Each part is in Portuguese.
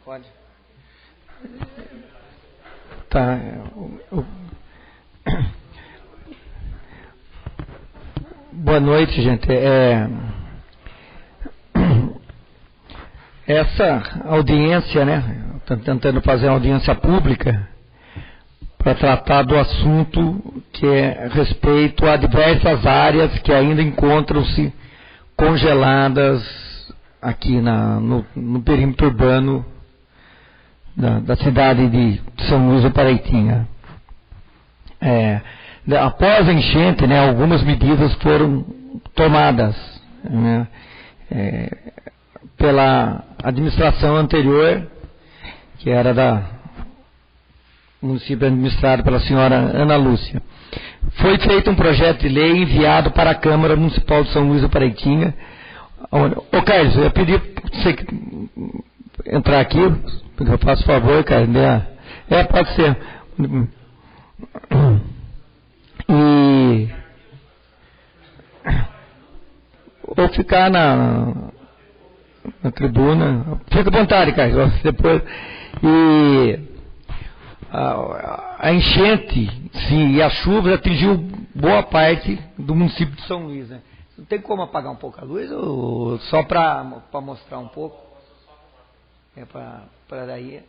Pode. Tá. Boa noite, gente. Essa audiência, né? Estou tentando fazer uma audiência pública para tratar do assunto que é respeito a diversas áreas que ainda encontram-se congeladas aqui no perímetro urbano da cidade de São Luís do Paraitinga. Após a enchente, né, algumas medidas foram tomadas, né, pela administração anterior, que era da município administrado pela senhora Ana Lúcia. Foi feito um projeto de lei enviado para a Câmara Municipal de São Luís do Paraitinga. Ô Carlos, eu pedi para você entrar aqui, porque eu faço favor, Carlos. Pode ser. E ou ficar na tribuna. Fica à vontade, Carlos. Depois. E a enchente, sim, e a chuva atingiu boa parte do município de São Luís, né? Não tem como apagar um pouco a luz, ou só para mostrar um pouco? Para daí.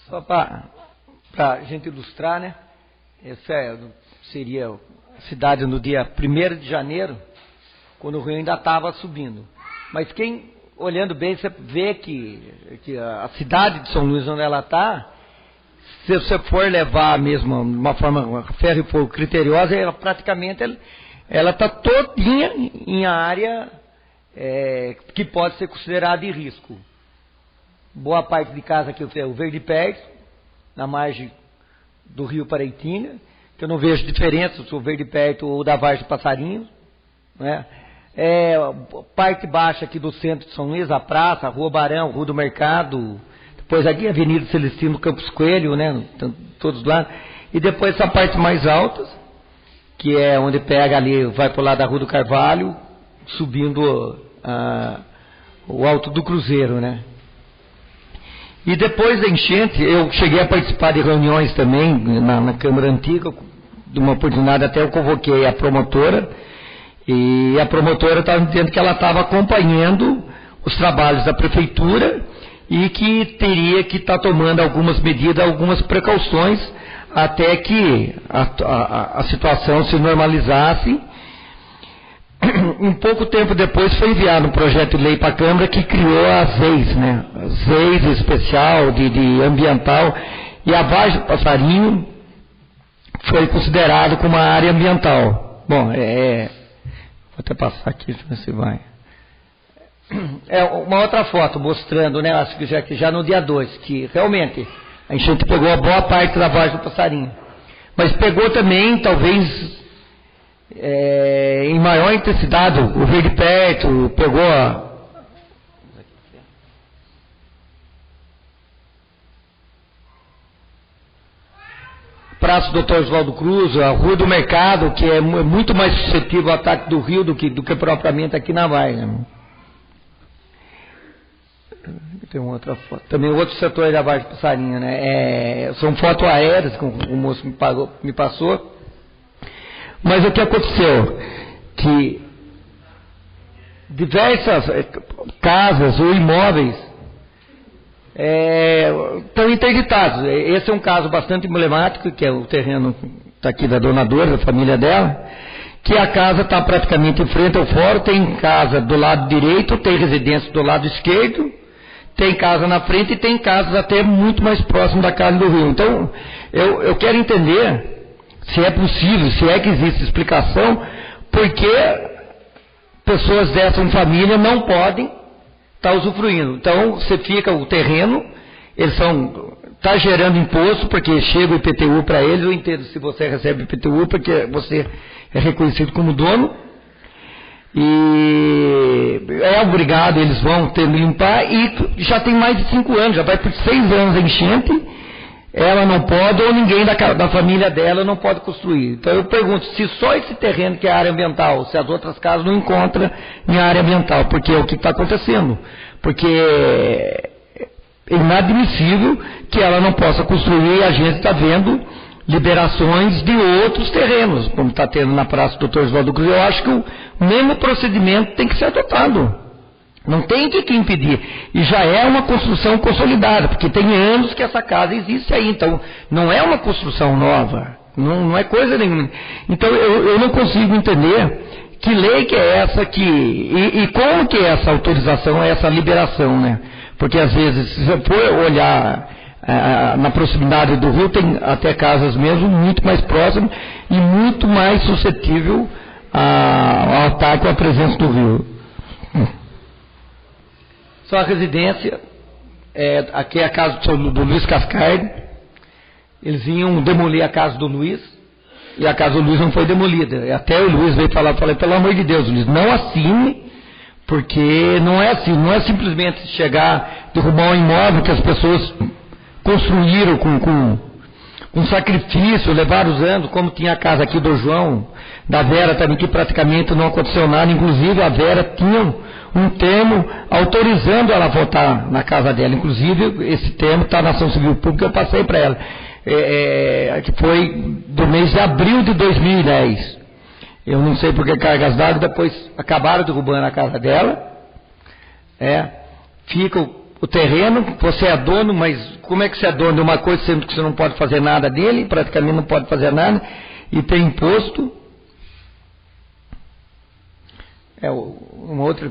Só para a gente ilustrar, né? Essa seria a cidade no dia 1º de janeiro, quando o rio ainda estava subindo. Mas quem, olhando bem, você vê que a cidade de São Luís, onde ela está, se você for levar mesmo de uma forma ferro e fogo criteriosa, ela praticamente ela está todinha em área que pode ser considerada de risco. Boa parte de casa aqui é o Verde Perto, na margem do rio Paraitinga, que eu não vejo diferença se o Verde Perto ou da Vargem do Passarinho, né? Parte baixa aqui do centro de São Luís, a praça, a Rua Barão, Rua do Mercado, depois aqui a Avenida Celestino Campos Coelho, né? Todos lá. E depois essa parte mais alta, que é onde pega ali, vai para o lado da Rua do Carvalho, subindo o Alto do Cruzeiro, né? E depois da enchente, eu cheguei a participar de reuniões também na Câmara Antiga, de uma oportunidade até eu convoquei a promotora, e a promotora estava dizendo que ela estava acompanhando os trabalhos da prefeitura e que teria que estar tomando algumas medidas, algumas precauções, até que a situação se normalizasse. Um pouco tempo depois foi enviado um projeto de lei para a Câmara que criou a ZEIS, né? ZEIS especial de ambiental, e a Vargem do Passarinho foi considerado como uma área ambiental. Bom, vou até passar aqui, deixa eu ver se vai. Uma outra foto mostrando, né? Acho que já no dia 2, que realmente a enchente pegou a boa parte da Vargem do Passarinho, mas pegou também, talvez em maior intensidade, o Verde Perto, pegou a Praça Doutor Oswaldo Cruz, a Rua do Mercado, que é muito mais suscetível ao ataque do rio do que propriamente aqui na Vargem. Tem uma outra foto. Também outro setor da Vargem do Passarinho, né? São fotos aéreas que o moço me passou. Mas o que aconteceu? Que diversas casas ou imóveis estão interditados. Esse é um caso bastante emblemático, que é o terreno tá aqui da dona Dora, da família dela, que a casa está praticamente em frente ao fórum, tem casa do lado direito, tem residência do lado esquerdo, tem casa na frente e tem casas até muito mais próximo da casa do rio. Então, eu quero entender se é possível, se é que existe explicação, porque pessoas dessa família não podem estar usufruindo. Então, você fica o terreno, está gerando imposto, porque chega o IPTU para eles. Eu entendo se você recebe IPTU, porque você é reconhecido como dono, e é obrigado, eles vão ter que limpar, e já tem mais de 5 anos, já vai por 6 anos a enchente, ela não pode, ou ninguém da família dela não pode construir. Então eu pergunto, se só esse terreno que é área ambiental, se as outras casas não encontram em área ambiental, porque é o que está acontecendo, porque é inadmissível que ela não possa construir, e a gente está vendo liberações de outros terrenos, como está tendo na Praça do Dr. Oswaldo Cruz. Eu acho que o mesmo procedimento tem que ser adotado. Não tem que impedir. E já é uma construção consolidada, porque tem anos que essa casa existe aí. Então, não é uma construção nova. Não é coisa nenhuma. Então, eu não consigo entender que lei que é essa e como que é essa autorização, essa liberação, né? Porque, às vezes, se você for olhar na proximidade do rio, tem até casas mesmo muito mais próximas e muito mais suscetível ao ataque à presença do rio. Só a residência, aqui é a casa do Luiz Cascardi. Eles iam demolir a casa do Luiz, e a casa do Luiz não foi demolida. E até o Luiz veio falar, falei, pelo amor de Deus, Luiz, não assine, porque não é assim, não é simplesmente chegar, derrubar um imóvel que as pessoas construíram com sacrifício, levaram os anos, como tinha a casa aqui do João, da Vera também, que praticamente não aconteceu nada. Inclusive a Vera tinha um termo autorizando ela a votar na casa dela. Inclusive esse termo está na ação civil pública, eu passei para ela, que foi do mês de abril de 2010. Eu não sei porque cargas d'água, depois acabaram derrubando a casa dela, fica o terreno, você é dono, mas como é que você é dono de uma coisa sendo que você não pode fazer nada dele, praticamente não pode fazer nada, e tem imposto? Uma outra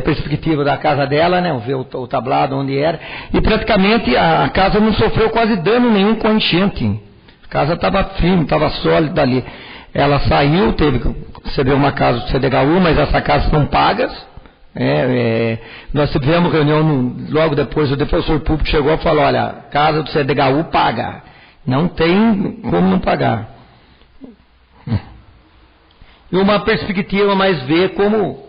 perspectiva da casa dela, né? Ver o tablado onde era, e praticamente a casa não sofreu quase dano nenhum com a enchente. A casa estava firme, estava sólida ali. Ela saiu, teve que receber uma casa do CDHU, mas essas casas são pagas. Nós tivemos reunião logo depois, o defensor público chegou e falou, olha, a casa do CDHU paga, não tem como não pagar. E uma perspectiva mais ver como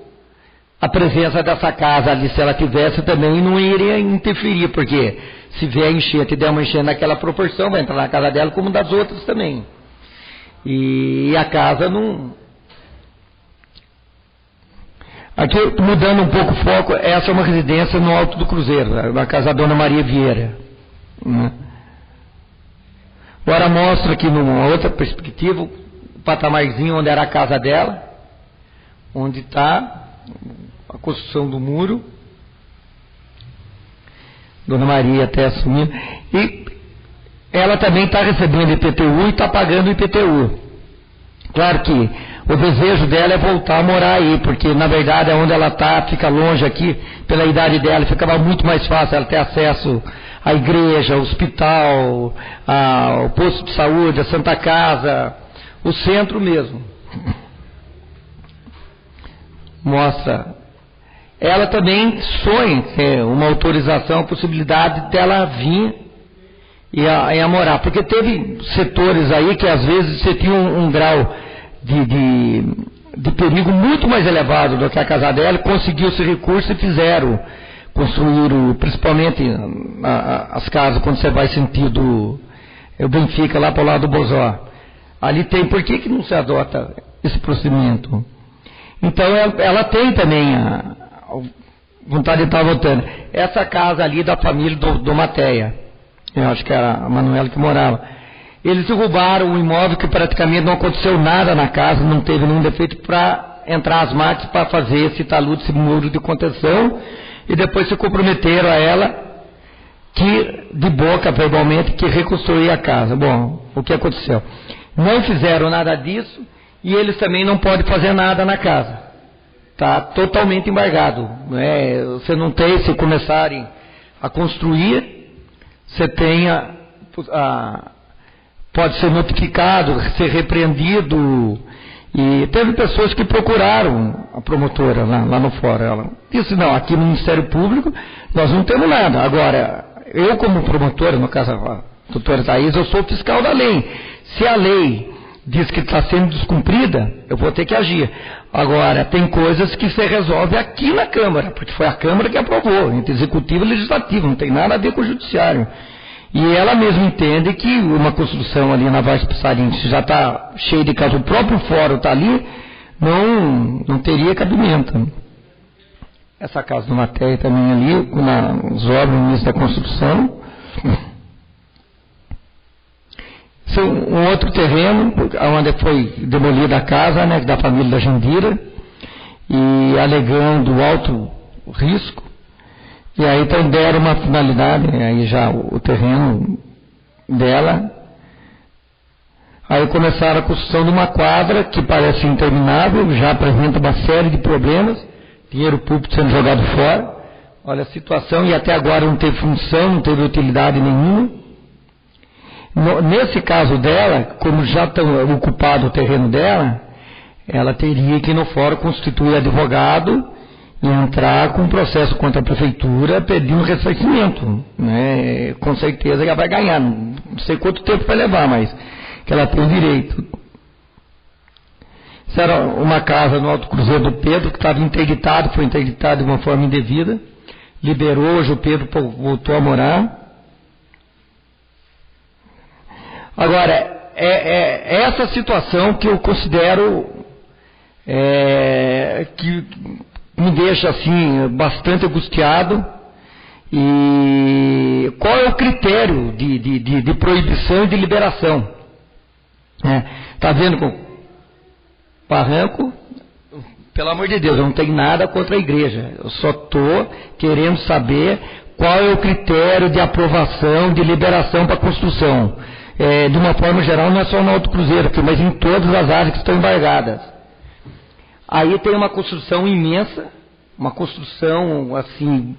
a presença dessa casa ali, se ela tivesse também, não iria interferir, porque se vier enchente e der uma enchente naquela proporção, vai entrar na casa dela como das outras também. E a casa não... Aqui, mudando um pouco o foco, essa é uma residência no Alto do Cruzeiro, na casa da Dona Maria Vieira. Agora mostra aqui numa outra perspectiva, o patamarzinho onde era a casa dela, onde está a construção do muro. Dona Maria até assumindo. E ela também está recebendo IPTU e está pagando IPTU. Claro que o desejo dela é voltar a morar aí, porque na verdade onde ela está, fica longe aqui, pela idade dela, ficava muito mais fácil ela ter acesso à igreja, ao hospital, ao posto de saúde, a Santa Casa, o centro mesmo. Mostra. Ela também sonha em ter uma autorização, a possibilidade dela vir e a morar, porque teve setores aí que às vezes você tinha um grau de perigo muito mais elevado do que a casa dela, conseguiu esse recurso e construíram, principalmente as casas quando você vai sentido o Benfica lá para o lado do Bozó. Ali tem, por que não se adota esse procedimento? Então ela tem também a vontade de estar votando. Essa casa ali da família do Mateia, eu acho que era a Manuela que morava. Eles derrubaram o imóvel que praticamente não aconteceu nada na casa, não teve nenhum defeito, para entrar as máquinas para fazer esse talude, esse muro de contenção, e depois se comprometeram a ela, que de boca verbalmente, que reconstruir a casa. Bom, o que aconteceu? Não fizeram nada disso, e eles também não podem fazer nada na casa. Está totalmente embargado. Você não tem, se começarem a construir, você tem pode ser notificado, ser repreendido, E teve pessoas que procuraram a promotora lá no fórum. Ela disse, não, aqui no Ministério Público nós não temos nada. Agora, eu como promotora, no caso a doutora Thaís, eu sou fiscal da lei. Se a lei diz que está sendo descumprida, eu vou ter que agir. Agora, tem coisas que se resolve aqui na Câmara, porque foi a Câmara que aprovou, entre Executivo e Legislativo, não tem nada a ver com o Judiciário. E ela mesma entende que uma construção ali na Vargem Passarinho, se já está cheia de casa, o próprio fórum está ali, não teria cabimento. Essa casa do Matéia também ali, com os obras no início da construção. Um outro terreno, onde foi demolida a casa, né, da família da Jandira, e alegando alto risco. E aí então deram uma finalidade, aí já o terreno dela. Aí começaram a construção de uma quadra que parece interminável, já apresenta uma série de problemas, dinheiro público sendo jogado fora. Olha a situação, e até agora não teve função, não teve utilidade nenhuma. Nesse caso dela, como já está ocupado o terreno dela, ela teria que ir no fórum constituir advogado e entrar com um processo contra a prefeitura pedindo ressarcimento, né? Com certeza ela vai ganhar, não sei quanto tempo vai levar, mas que ela tem o direito. Isso era uma casa no Alto Cruzeiro do Pedro, que estava interditado, foi interditado de uma forma indevida, liberou, hoje o Pedro voltou a morar. Agora, é essa situação que eu considero que me deixa assim bastante angustiado. E qual é o critério de proibição e de liberação? Está vendo com barranco? Pelo amor de Deus, eu não tenho nada contra a igreja. Eu só estou querendo saber qual é o critério de aprovação, de liberação para construção. De uma forma geral, não é só no Alto Cruzeiro, mas em todas as áreas que estão embargadas. Aí tem uma construção imensa, uma construção assim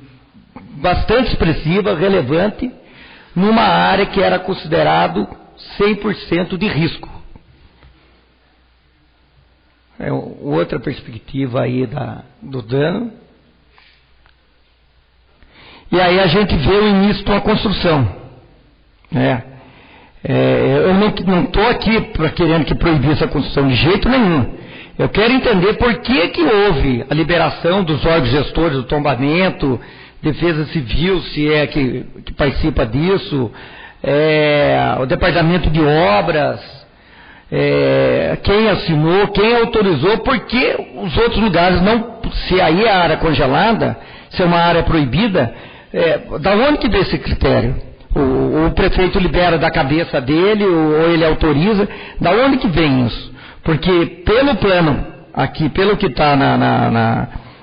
bastante expressiva, relevante, numa área que era considerado 100% de risco. Outra perspectiva aí do dano. E aí a gente vê o início de uma construção, né? Eu não estou aqui querendo que proibisse a construção de jeito nenhum. Eu quero entender por que houve a liberação dos órgãos gestores do tombamento, Defesa Civil, se é que participa disso, o Departamento de Obras, quem assinou, quem autorizou, por que os outros lugares não, se aí é a área congelada, se é uma área proibida, da onde que vem esse critério? O prefeito libera da cabeça dele, ou ele autoriza, da onde que vem isso? Porque pelo plano, aqui, pelo que está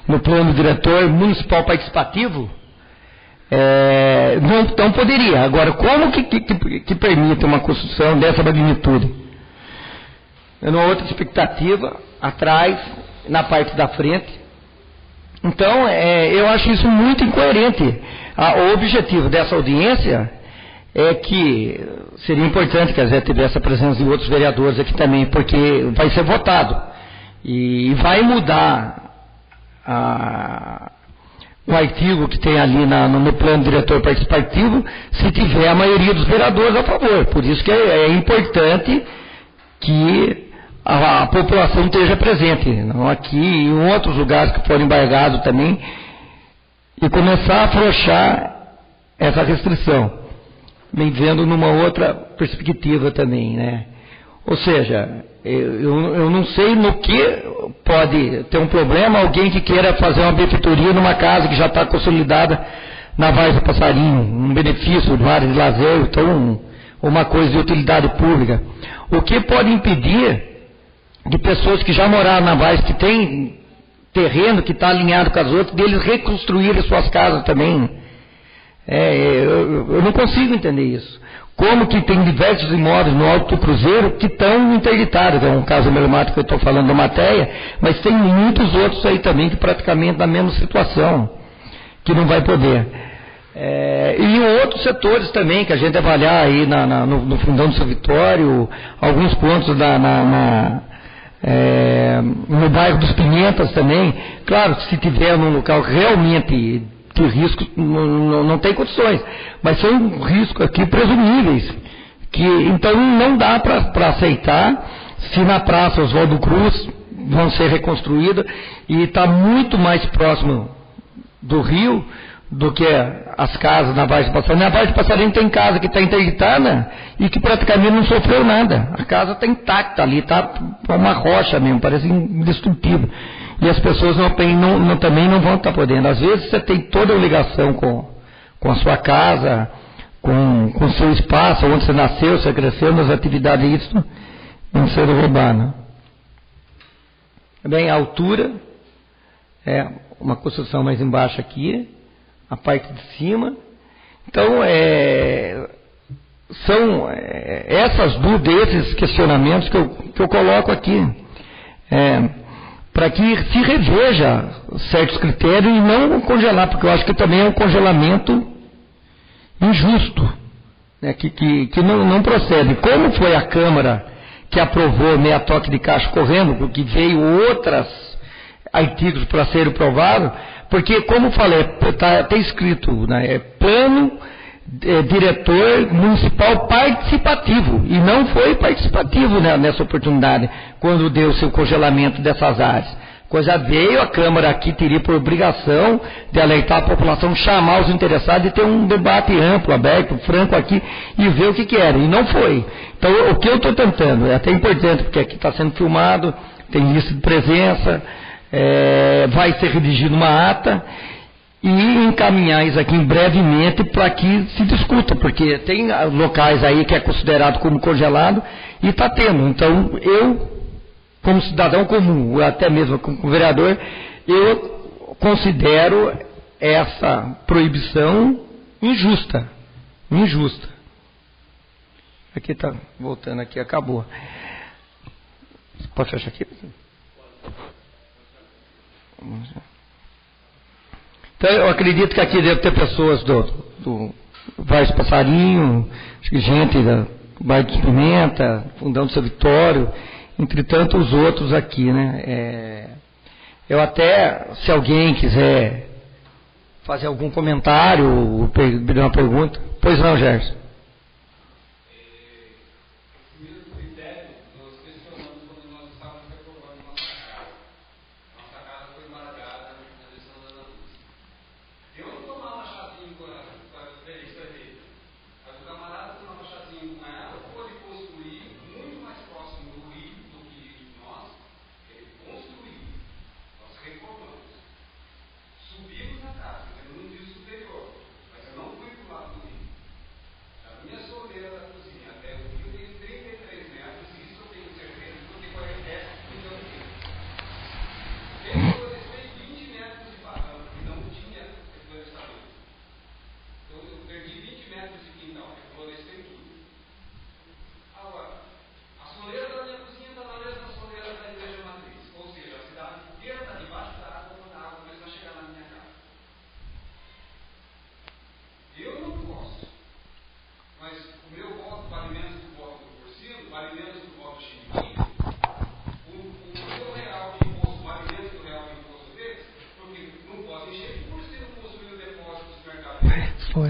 no plano diretor municipal participativo, não poderia. Agora, como que permite uma construção dessa magnitude? Uma outra expectativa, atrás, na parte da frente. Então, eu acho isso muito incoerente. O objetivo dessa audiência é que seria importante que a Zé tivesse a presença de outros vereadores aqui também, porque vai ser votado e vai mudar o artigo que tem ali no plano diretor participativo, se tiver a maioria dos vereadores a favor. Por isso que é importante que a população esteja presente, não aqui e em outros lugares que foram embargados também, e começar a afrouxar essa restrição, me vendo numa outra perspectiva também, né? Ou seja, eu não sei no que pode ter um problema alguém que queira fazer uma benfeitoria numa casa que já está consolidada na Vargem Passarinho, um benefício de área de lazer, então uma coisa de utilidade pública. O que pode impedir de pessoas que já moraram na Vargem, que tem terreno que está alinhado com as outras, deles reconstruírem suas casas também? Eu não consigo entender isso. Como que tem diversos imóveis no Alto Cruzeiro que estão interditados, é um caso emblemático que eu estou falando da matéria, mas tem muitos outros aí também que praticamente na mesma situação, que não vai poder. E em outros setores também, que a gente avaliar aí no Fundão do São Vitório, alguns pontos No bairro dos Pimentas também. Claro, se tiver num local realmente de risco, não tem condições, mas são riscos aqui presumíveis, que então não dá para aceitar. Se na Praça Oswaldo Cruz vão ser reconstruídas e está muito mais próximo do rio do que as casas na Vargem Passarinho. Na Vargem Passarinho tem casa que está interditada e que praticamente não sofreu nada. A casa está intacta ali, está uma rocha mesmo, parece indestrutível. E as pessoas também não vão estar podendo. Às vezes você tem toda a ligação com a sua casa, com o seu espaço, onde você nasceu, você cresceu, nas atividades, isso não ser roubado. Bem, a altura é uma construção mais embaixo aqui, a parte de cima. Então, são desses questionamentos que eu coloco aqui, para que se reveja certos critérios e não congelar, porque eu acho que também é um congelamento injusto, né, que não procede. Como foi a Câmara que aprovou meia toque de caixa correndo, porque veio outros artigos para serem aprovados, porque, como falei, está escrito, né, plano diretor municipal participativo, e não foi participativo, né, nessa oportunidade, quando deu o seu congelamento dessas áreas. Coisa veio, a Câmara aqui teria por obrigação de alertar a população, chamar os interessados e ter um debate amplo, aberto, franco aqui, e ver o que era, e não foi. Então, o que eu estou tentando, é até importante, porque aqui está sendo filmado, tem lista de presença, vai ser redigida uma ata, e encaminhar isso aqui brevemente para que se discuta, porque tem locais aí que é considerado como congelado, e está tendo. Então, eu, como cidadão comum, até mesmo como vereador, eu considero essa proibição injusta. Injusta. Aqui está, voltando aqui, acabou. Pode fechar aqui? Então, eu acredito que aqui deve ter pessoas do Vargem Passarinho, acho que gente da Bairro de Pimenta, Fundão do Seu Vitório, entre tantos outros aqui, né? Eu até, se alguém quiser fazer algum comentário, ou pedir uma pergunta. Pois não, Gerson.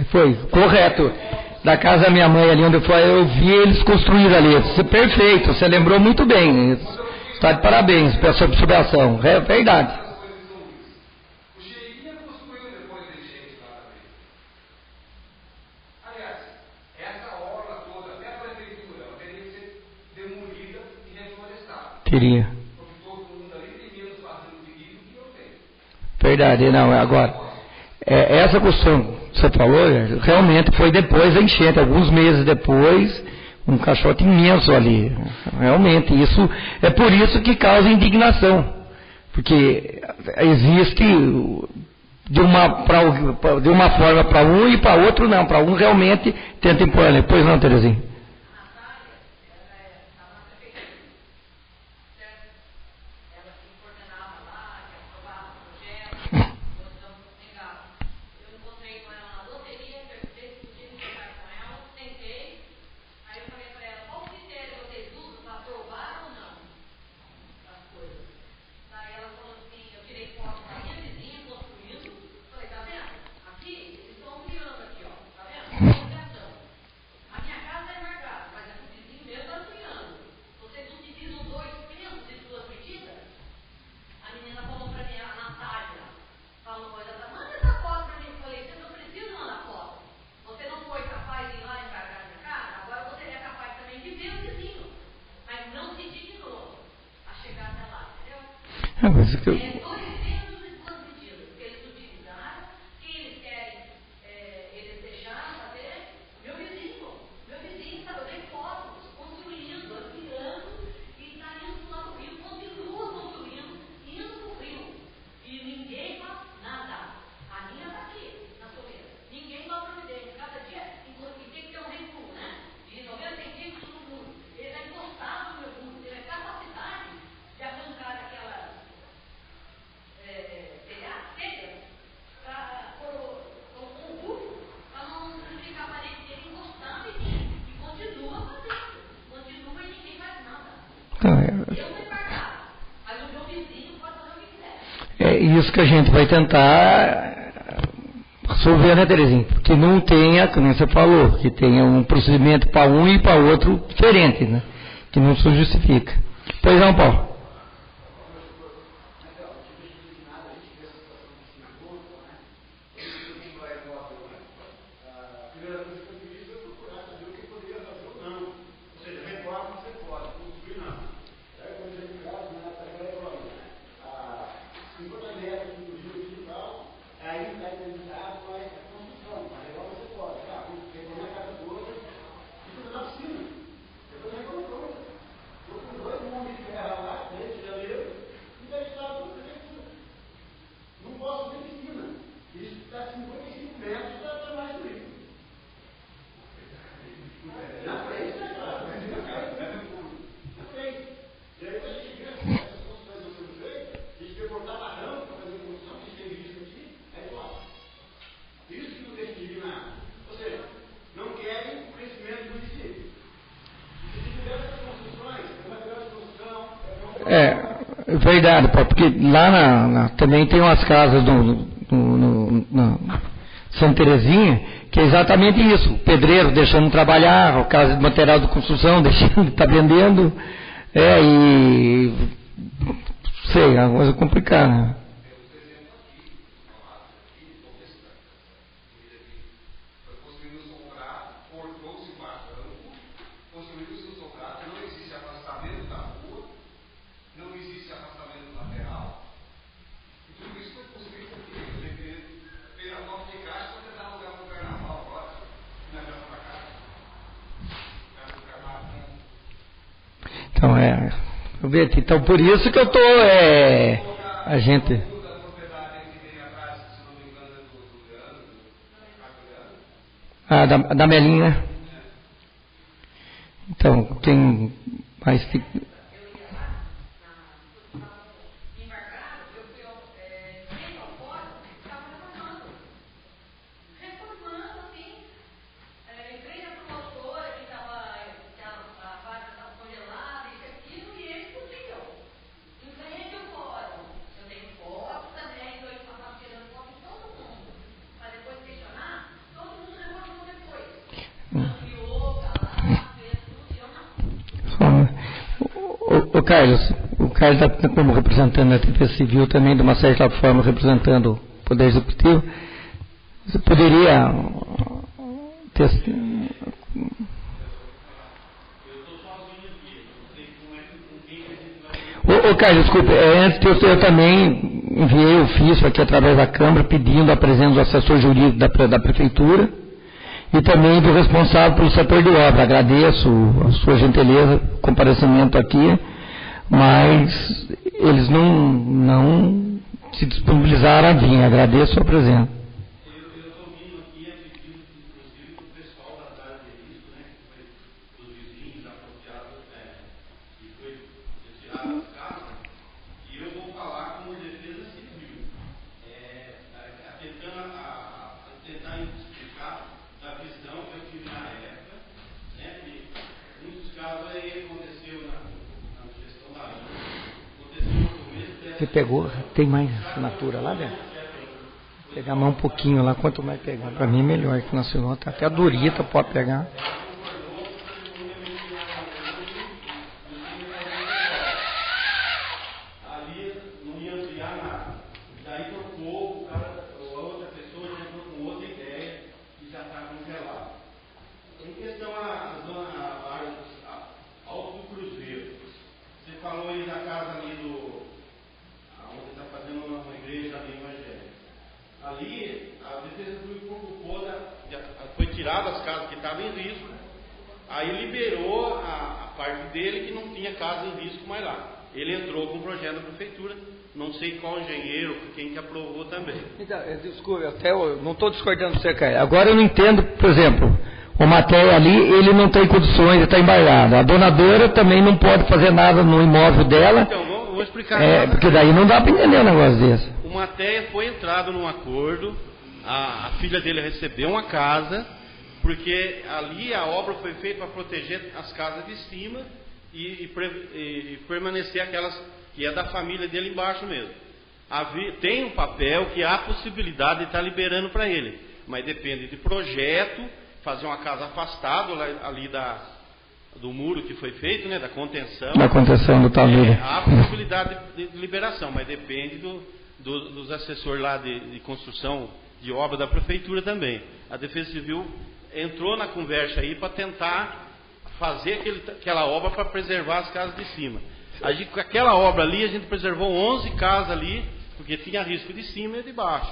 Foi, correto. Da casa da minha mãe ali onde eu vi eles construir ali. Perfeito, você lembrou muito bem. Está de parabéns pela sua observação. É verdade. Teria. Verdade, não, agora. Essa construção que você falou, realmente foi depois da enchente, alguns meses depois, um caixote imenso ali. Realmente, isso é por isso que causa indignação. Porque existe de uma forma para um e para outro não. Para um realmente tenta impor ali. Pois não, Terezinha? Não, mas o que eu... É isso que a gente vai tentar resolver, né, Terezinha? Que não tenha, como você falou, que tenha um procedimento para um e para outro diferente, né? Que não se justifica. Pois não, Paulo? É verdade, porque lá também tem umas casas na Santa Terezinha, que é exatamente isso, o pedreiro deixando de trabalhar, a casa de material de construção deixando de estar vendendo, sei, é uma coisa complicada, né? Então, por isso que eu estou, a gente... da Melinha. Então, tem mais... O Carlos está como representante da Defesa Civil também, de uma certa forma, representando o Poder Executivo. Você poderia ter... Carlos, desculpe, antes que eu também enviei ofício aqui através da Câmara pedindo a presença do assessor jurídico da Prefeitura e também do responsável pelo setor de obra. Agradeço a sua gentileza, comparecimento aqui, mas eles não se disponibilizaram a vir. Agradeço a presença. Eu estou vindo aqui a pedido, inclusive, do pessoal da área de risco, né, que foi dos vizinhos apropriados, que foi retirado das casas, e eu vou falar como defesa civil, tentar explicar da visão que eu tive na época, né, que muitos casos aí aconteceu na gestão da ANA, aconteceu no começo dessa... Você pegou? Tem mais assinatura lá dentro? Pegar mais um pouquinho lá, quanto mais pegar, para mim melhor, que na senhora até a Dorita pode pegar. Ali não ia ampliar nada. Daí trocou, a outra pessoa já entrou com outra ideia e já está congelado. Em questão à área Alto do Cruzeiro, você falou aí da casa ali estava em risco. Aí liberou a parte dele que não tinha casa em risco mais lá. Ele entrou com o projeto da prefeitura, não sei qual engenheiro, quem que aprovou também. Então, desculpa, até eu não estou discordando com você, Caio. Agora eu não entendo, por exemplo, o Matéia ali, ele não tem condições, ele está embargado. A donadora também não pode fazer nada no imóvel dela. Então, vou explicar. Porque daí não dá para entender um negócio desse. O Matéia foi entrado num acordo, a filha dele recebeu uma casa, porque ali a obra foi feita para proteger as casas de cima e permanecer aquelas que é da família dele embaixo mesmo. Tem um papel que há a possibilidade de estar liberando para ele, mas depende de projeto, fazer uma casa afastada ali do muro que foi feito, né, da contenção. Da contenção do talude. Há a possibilidade de liberação, mas depende dos assessores lá de construção de obra da prefeitura também. A Defesa Civil entrou na conversa aí para tentar fazer aquela obra para preservar as casas de cima. Com aquela obra ali, a gente preservou 11 casas ali, porque tinha risco de cima e de baixo.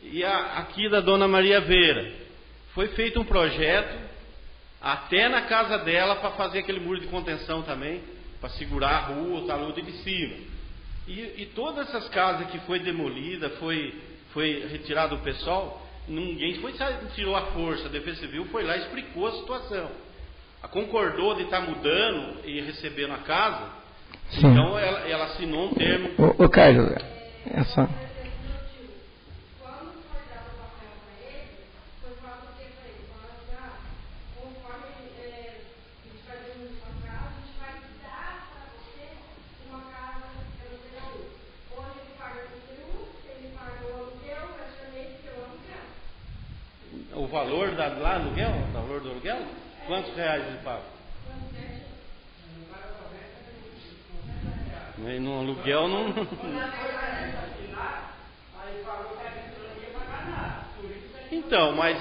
E aqui da Dona Maria Vera, foi feito um projeto, até na casa dela, para fazer aquele muro de contenção também, para segurar a rua, o talude de cima. E todas essas casas que foi demolida, foi retirado o pessoal, ninguém tirou a força, a Defesa Civil foi lá e explicou a situação. Concordou de estar mudando e recebendo a casa. Sim. Então ela assinou um termo. Ô Caio, essa... O valor lá aluguel? O valor do aluguel? Quantos reais ele paga? No aluguel não. Então, mas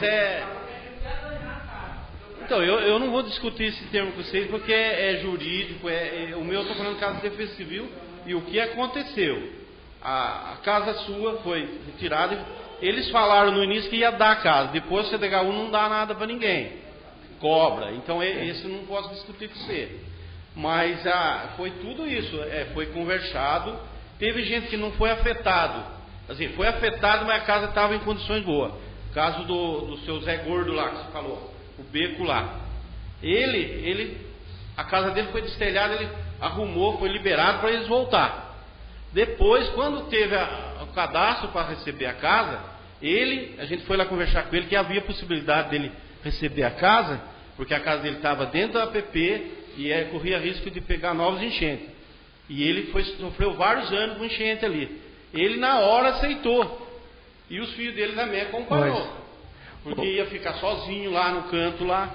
Então, eu não vou discutir esse termo com vocês porque é jurídico, o meu eu estou falando do caso de Defesa Civil e o que aconteceu. A casa sua foi retirada, eles falaram no início que ia dar a casa, depois o CDHU não dá nada para ninguém, cobra, então esse eu não posso discutir com você. Mas foi tudo isso, foi conversado, teve gente que não foi afetado, assim, foi afetado, mas a casa estava em condições boas. O caso do seu Zé Gordo lá, que você falou, o beco lá. A casa dele foi destelhada, ele arrumou, foi liberado para eles voltar. Depois, quando teve o cadastro para receber a casa, a gente foi lá conversar com ele que havia possibilidade dele receber a casa, porque a casa dele estava dentro da APP e corria risco de pegar novos enchentes. E ele sofreu vários anos com enchente ali. Ele na hora aceitou. E os filhos dele também acompanhou. Porque ia ficar sozinho lá no canto lá.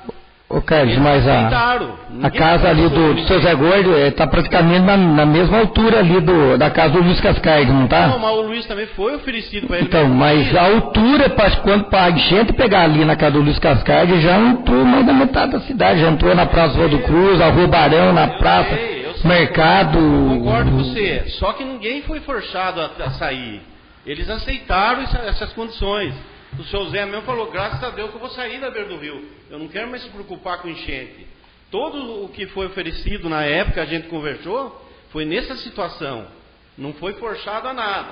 Ô Carlos, mas a casa ali do seu Zé Gordo está praticamente na mesma altura ali da casa do Luiz Cascais, não está? Não, mas o Luiz também foi oferecido para ele. Então, mas a altura, quando a enchente pegar ali na casa do Luiz Cascais, já entrou mais da metade da cidade, já entrou na Praça Rua do Cruz, a Rua Barão, na praça, mercado... Eu concordo com você, só que ninguém foi forçado a sair. Eles aceitaram essas condições. O seu Zé mesmo falou, graças a Deus que eu vou sair da beira do rio. Eu não quero mais se preocupar com enchente. Todo o que foi oferecido na época, a gente conversou, foi nessa situação. Não foi forçado a nada.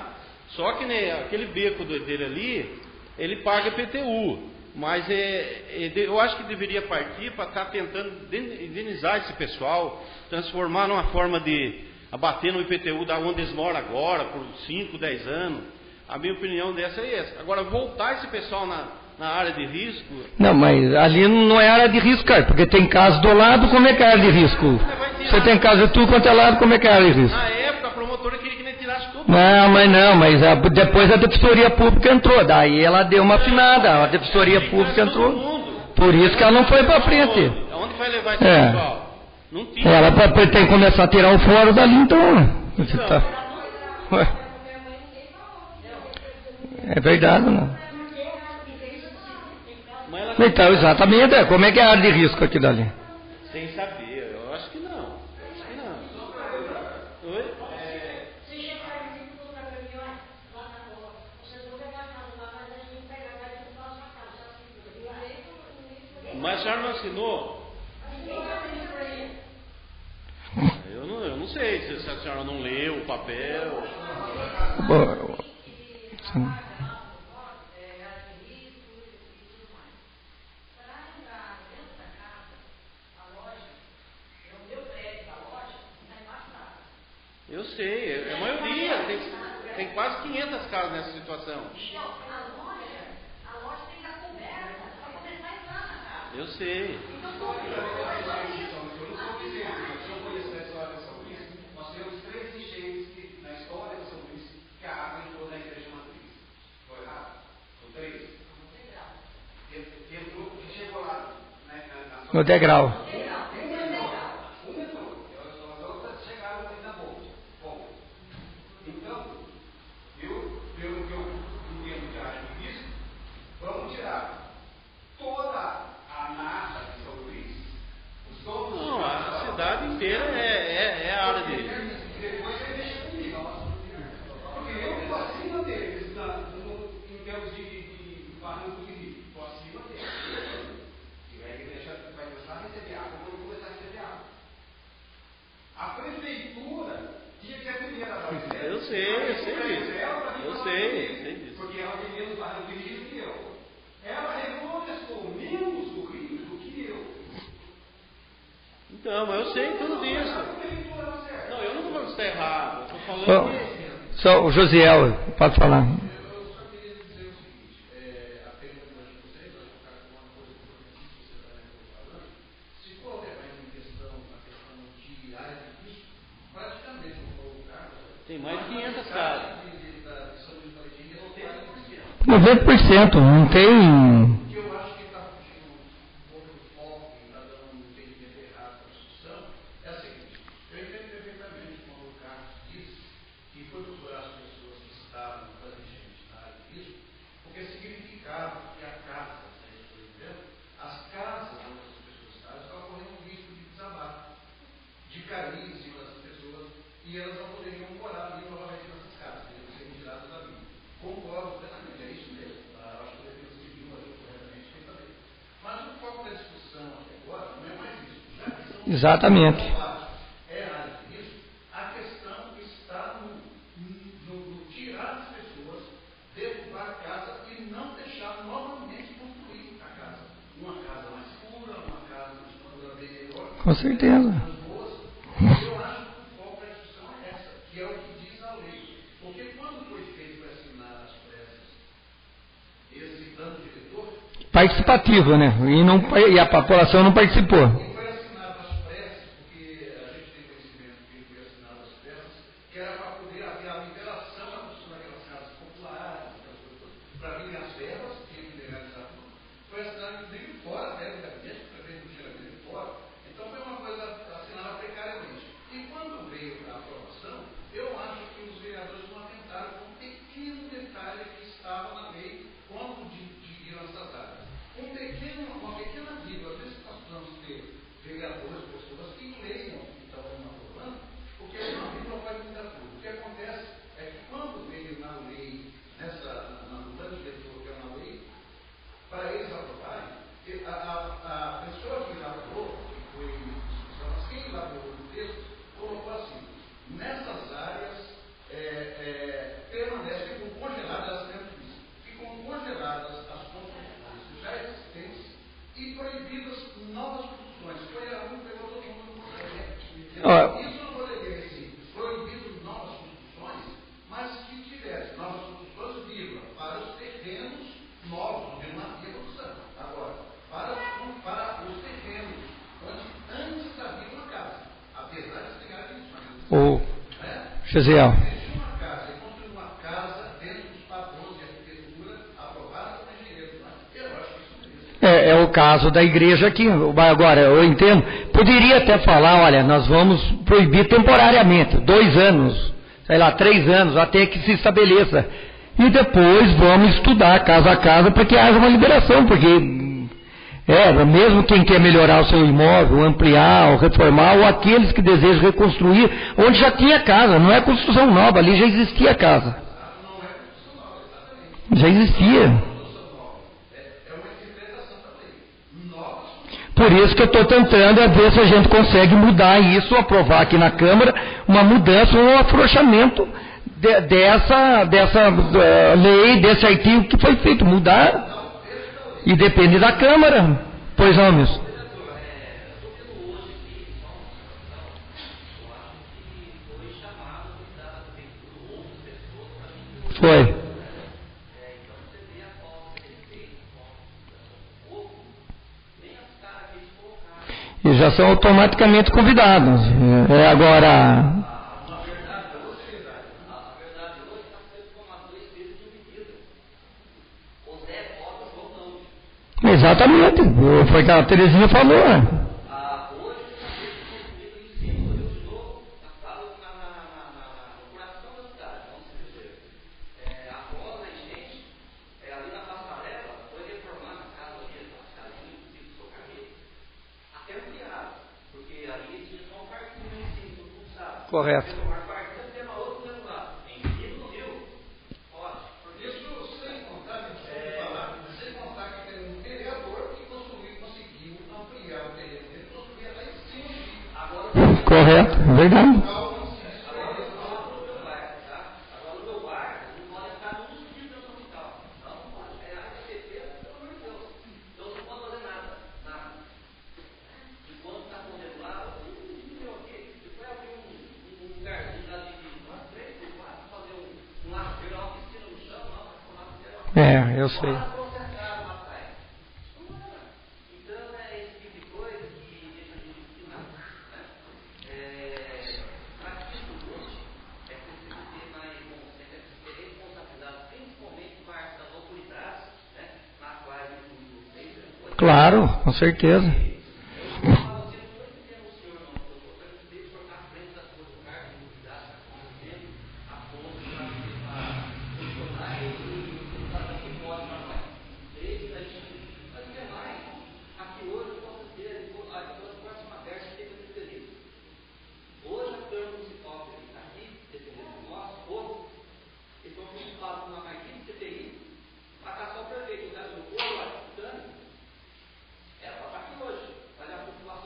Só que aquele beco dele ali, ele paga IPTU. Mas eu acho que deveria partir para estar tentando indenizar esse pessoal, transformar numa forma de abater no IPTU da onde eles moram agora, por 5, 10 anos. A minha opinião dessa é essa. Agora, voltar esse pessoal na área de risco... Não, mas ali não é área de risco, cara, porque tem casa do lado, como é que é área de risco? Você tem casa de tudo quanto é lado, como é que é área de risco? Na época, a promotora queria que nem tirasse tudo. Mas depois a Defensoria Pública entrou, daí ela deu uma afinada, a Defensoria Pública entrou, por isso que ela não foi para frente. Aonde vai levar esse pessoal? Não tinha. Ela tem que começar a tirar o fórum dali, então... É verdade, não? Então, exatamente, como é que é a área de risco aqui dali? Sem saber, eu acho que não. Oi? Mas assinou? Eu não sei se a senhora não leu o papel. Bom, eu sei, a maioria, tem quase 500 casas nessa situação. Eu sei. Nós temos 3 enchentes na história de São Luís que a água entrou na igreja matriz. Foi errado? São 3. Que chegou lá no degrau. Então, eu sei tudo isso. Não, eu não estou falando que está errado. Eu estou falando Só o Josiel, pode falar. Tem mais de 500 casas. 90%, não tem. Exatamente. A questão está no tirar as pessoas, derrubar a casa e não deixar novamente construir a casa. Uma casa mais pura, uma casa com estrutura bem melhor. Com certeza. Eu acho que o foco da discussão é essa, que é o que diz a lei. Porque quando foi feito para assinar as pressas esse plano diretor... Participativo, né? E a população não participou. Josiel. É o caso da igreja aqui. Agora, eu entendo. Poderia até falar, olha, nós vamos proibir temporariamente, 2 anos, sei lá, 3 anos, até que se estabeleça. E depois vamos estudar casa a casa para que haja uma liberação, porque mesmo quem quer melhorar o seu imóvel, ampliar, ou reformar, ou aqueles que desejam reconstruir, onde já tinha casa, não é construção nova, ali já existia casa. Já existia. Por isso que eu estou tentando ver se a gente consegue mudar isso, aprovar aqui na Câmara uma mudança ou um afrouxamento dessa lei, desse artigo que foi feito, mudar, e depende da Câmara. Pois não, Milson? Foi. E já são automaticamente convidados. Agora... Exatamente, foi o que a Terezinha falou. Correto. Correto, é verdade. Eu sei. Claro, com certeza.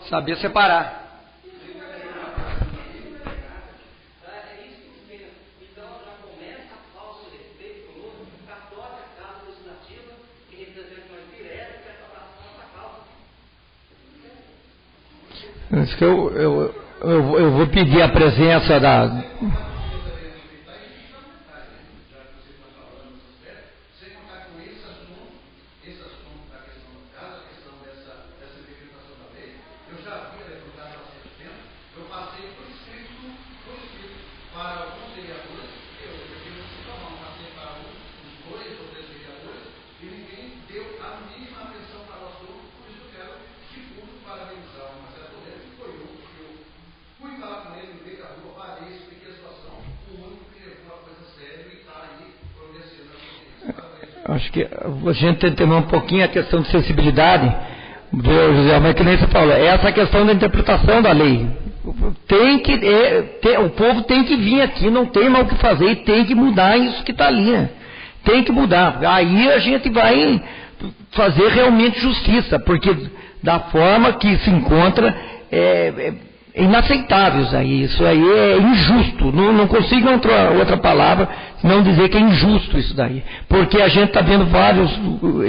Saber separar. Isso que eu vou pedir a presença da... Acho que a gente tem que ter um pouquinho a questão de sensibilidade, José, mas que nem você falou, essa questão da interpretação da lei. O povo tem que vir aqui, não tem mais o que fazer, e tem que mudar isso que está ali. Né? Tem que mudar. Aí a gente vai fazer realmente justiça, porque da forma que se encontra é inaceitável isso aí é injusto, não consigo outra palavra não dizer que é injusto isso daí, porque a gente está vendo vários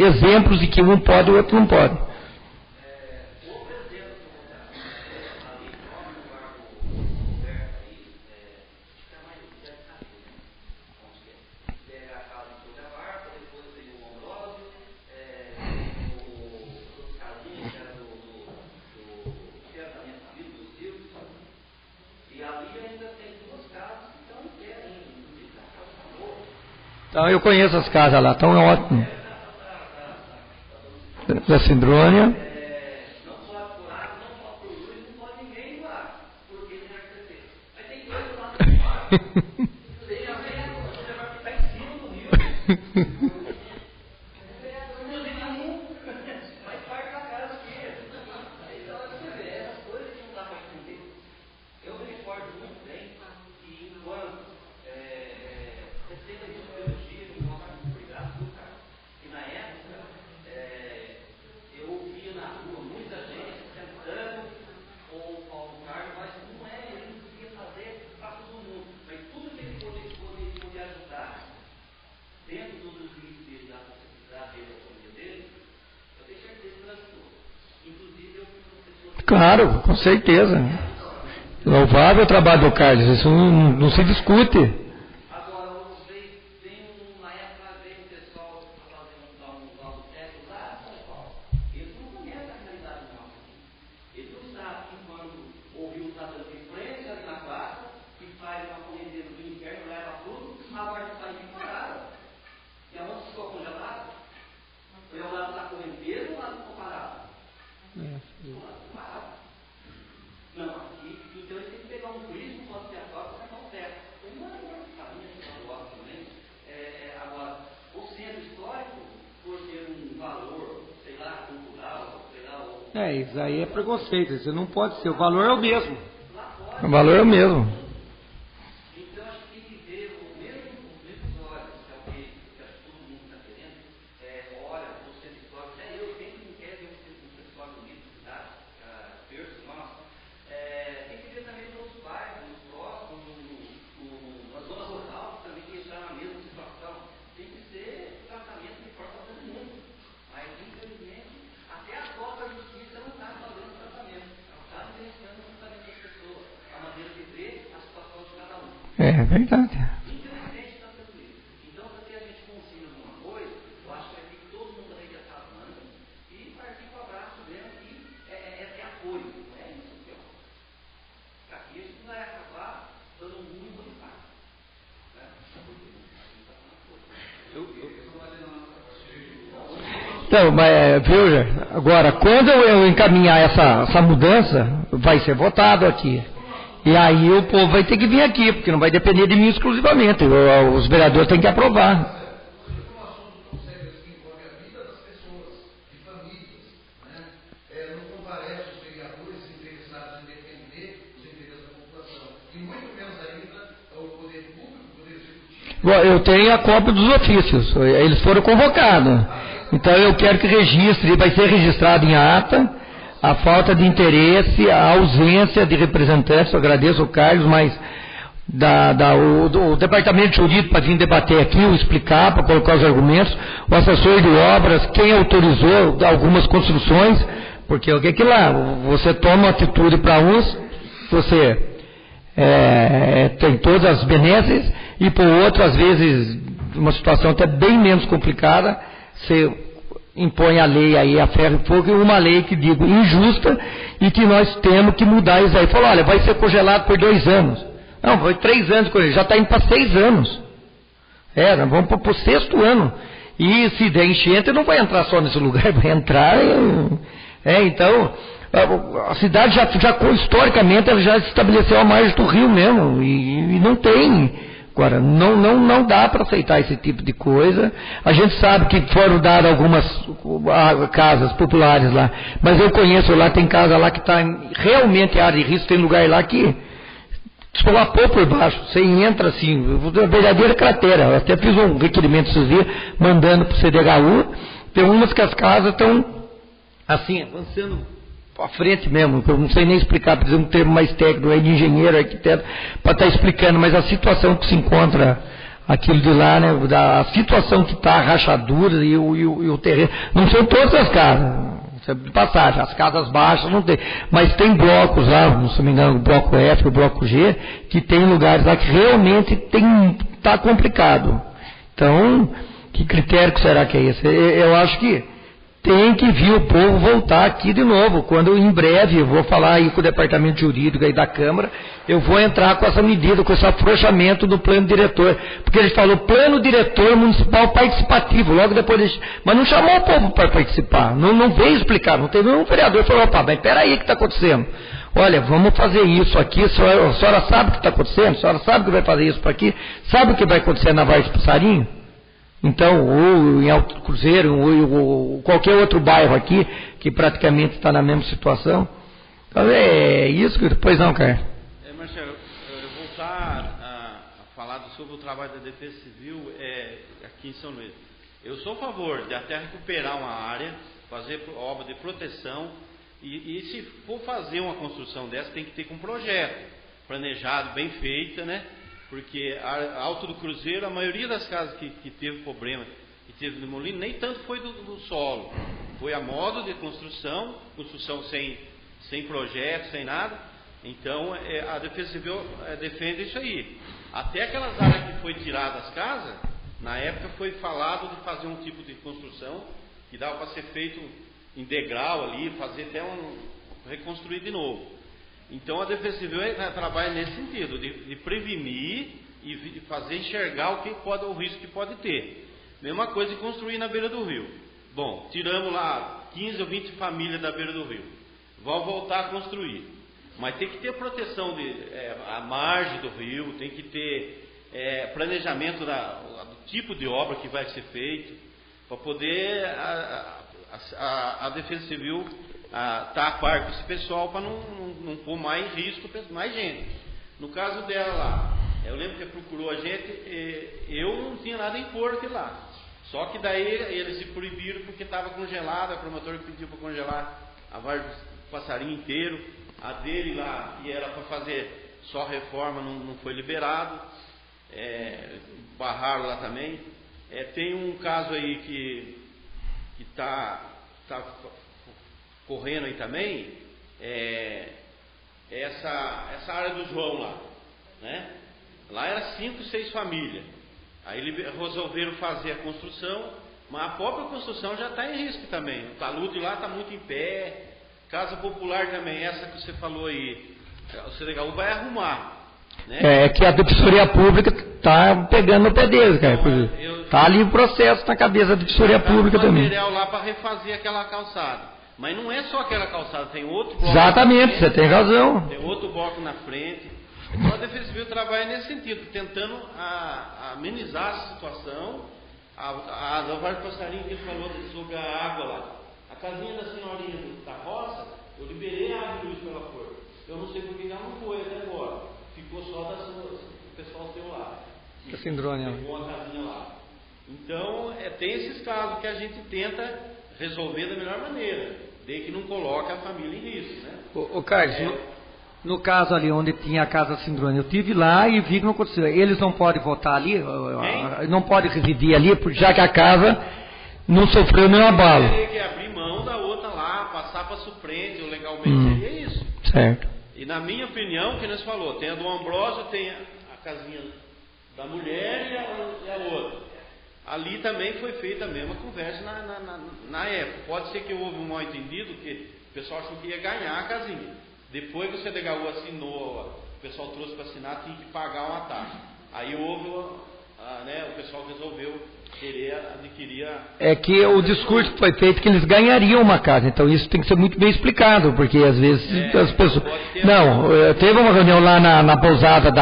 exemplos de que um pode e o outro não pode. Então eu conheço as casas lá, estão ótimas. Da Sindrônia. Não pode curar, não pode produzir, não pode ninguém doar, porque ele vai crescer. Aí tem dois lá no mar, você vai ficar em cima do rio. Faz parte da casa que é. Então você vê, essas coisas que não dá para entender. Eu me recordo muito bem que quando recém e na época, eu ouvia na rua muita gente Claro, com certeza. Louvável o trabalho do Carlos, isso não se discute. Isso aí é preconceito, isso não pode ser, o valor é o mesmo. O valor é o mesmo. Então acho que tem que ver o mesmo olhos, que é o que todo mundo está querendo, olha, o centro histórico, até eu sempre não quero ver o centro histórico bonito da cidade, berço nosso, tem que ver também os outros bairros, os próximos, as zonas rurais também que estão na mesma situação, tem que ser tratamento de forma para todo mundo, mas infelizmente até a própria justiça não está fazendo tratamento, ela está influenciando o tratamento das pessoas, a maneira de ver a situação de cada um. É verdade. Infelizmente está sendo isso. Então, se a gente conseguir alguma coisa, eu acho que vai ter que todo mundo arregaçar as mangas e partir para o abraço mesmo que é apoio, não é isso que eu acho. Para que isso vai acabar dando um muito impacto. Então, mas, viu, agora, quando eu encaminhar essa mudança, vai ser votado aqui. E aí o povo vai ter que vir aqui, porque não vai depender de mim exclusivamente. Os vereadores têm que aprovar. Eu tenho a cópia dos ofícios, eles foram convocados. Então eu quero que registre, vai ser registrado em ata, a falta de interesse, a ausência de representantes. Eu agradeço ao Carlos, mas o departamento jurídico para vir debater aqui, ou explicar, para colocar os argumentos, o assessor de obras, quem autorizou algumas construções, porque o que é que lá? Você toma uma atitude para uns, você tem todas as benesses, e por outro, às vezes, uma situação até bem menos complicada, você impõe a lei aí a ferro e fogo, e uma lei que digo injusta, e que nós temos que mudar isso aí. Falou, olha, vai ser congelado por 2 anos. Não, foi 3 anos, já está indo para 6 anos. Nós vamos para o 6º ano. E se der enchente, não vai entrar só nesse lugar, vai entrar. Então, a cidade já historicamente, ela já se estabeleceu à margem do rio mesmo, e não tem. Agora, não dá para aceitar esse tipo de coisa. A gente sabe que foram dadas algumas casas populares lá, mas eu conheço lá, tem casa lá que está realmente em área de risco, tem lugar lá que solapou por baixo, você entra assim, uma verdadeira cratera. Eu até fiz um requerimento esses dias, mandando para o CDHU, tem umas que as casas estão assim, avançando à frente mesmo, eu não sei nem explicar, precisa de um termo mais técnico, de engenheiro, arquiteto, para estar explicando, mas a situação que se encontra aquilo de lá, né, a situação que está, a rachadura e o terreno, não são todas as casas, de passagem, as casas baixas não tem, mas tem blocos lá, se não me engano, o bloco F, o bloco G, que tem lugares lá que realmente está complicado. Então, que critério que será que é esse? Eu acho que tem que vir o povo voltar aqui de novo, quando em breve eu vou falar aí com o departamento jurídico aí da Câmara, eu vou entrar com essa medida, com esse afrouxamento do plano diretor, porque ele falou plano diretor municipal participativo, logo depois, mas não chamou o povo para participar, não veio explicar, não teve um vereador que falou, opa, mas peraí, o que está acontecendo? Olha, vamos fazer isso aqui, a senhora sabe o que está acontecendo? A senhora sabe que vai fazer isso para aqui? Sabe o que vai acontecer na Vargem do Passarinho? Então, ou em Alto Cruzeiro, ou qualquer outro bairro aqui, que praticamente está na mesma situação. Então, é isso que... Pois não, Carlos? Marcelo, eu voltar a falar sobre o trabalho da Defesa Civil aqui em São Luís. Eu sou a favor de até recuperar uma área, fazer obra de proteção, e se for fazer uma construção dessa, tem que ter com um projeto planejado, bem feita, né? Porque a Alto do Cruzeiro, a maioria das casas que teve problema, que teve demolido, nem tanto foi do solo. Foi a modo de construção sem sem projeto, sem nada. Então a Defesa Civil defende isso aí. Até aquelas áreas que foi tiradas as casas, na época foi falado de fazer um tipo de construção que dava para ser feito em degrau ali, fazer até reconstruir de novo. Então a Defesa Civil trabalha nesse sentido, de prevenir e fazer enxergar o risco que pode ter. Mesma coisa de construir na beira do rio. Bom, tiramos lá 15 ou 20 famílias da beira do rio. Vão voltar a construir. Mas tem que ter proteção a margem do rio, tem que ter planejamento do tipo de obra que vai ser feito, para poder a Defesa Civil estar a par com esse pessoal, para não pôr mais risco, mais gente. No caso dela lá, eu lembro que procurou a gente, eu não tinha nada em pôr aqui lá. Só que daí eles se proibiram porque estava congelado, a promotora pediu para congelar a várzea do passarinho inteiro, a dele lá, que era para fazer só reforma, não foi liberado, barraram lá também. Tem um caso aí que está correndo aí também, essa área do João lá, né? Lá era 5, 6 famílias. Aí resolveram fazer a construção, mas a própria construção já está em risco também. O talude lá está muito em pé. Casa popular também, essa que você falou aí, o CDHU vai arrumar. Né? É que a Defensoria Pública está pegando no pé deles, cara. Está ali o processo na cabeça da Defensoria Pública também. Tem material lá para refazer aquela calçada. Mas não é só aquela calçada, tem outro bloco. Exatamente, você tem razão. Tem outro bloco na frente. Então a Defesa Civil trabalha nesse sentido, tentando amenizar essa situação. A Vargem Passarinho que ele falou sobre a água lá. A casinha da senhorinha da roça, eu liberei a água de luz para ela pôr. Eu não sei por que ela não foi até agora. Ficou só o pessoal seu lá. Que Sindrônia. Pegou a casinha lá. Então, tem esses casos que a gente tenta resolver da melhor maneira, desde que não coloque a família em risco, né? Ô Carlos, no caso ali onde tinha a casa Sindrônia, eu estive lá e vi que não aconteceu. Eles não podem votar ali? Não podem residir ali, já que a casa não sofreu nenhum abalo. Teria que abrir mão da outra lá, passar para suplente, ou legalmente seria isso. Certo. E na minha opinião, que nós falou, tem a do Ambrósio, tem a casinha da mulher e a outra. Ali também foi feita a mesma conversa na época. Pode ser que houve um mal entendido, que o pessoal achou que ia ganhar a casinha. Depois que o CDHU assinou, o pessoal trouxe para assinar, tinha que pagar uma taxa. Aí houve, o pessoal resolveu querer adquirir É que o discurso que foi feito que eles ganhariam uma casa, então isso tem que ser muito bem explicado, porque às vezes as pessoas... teve uma reunião lá na pousada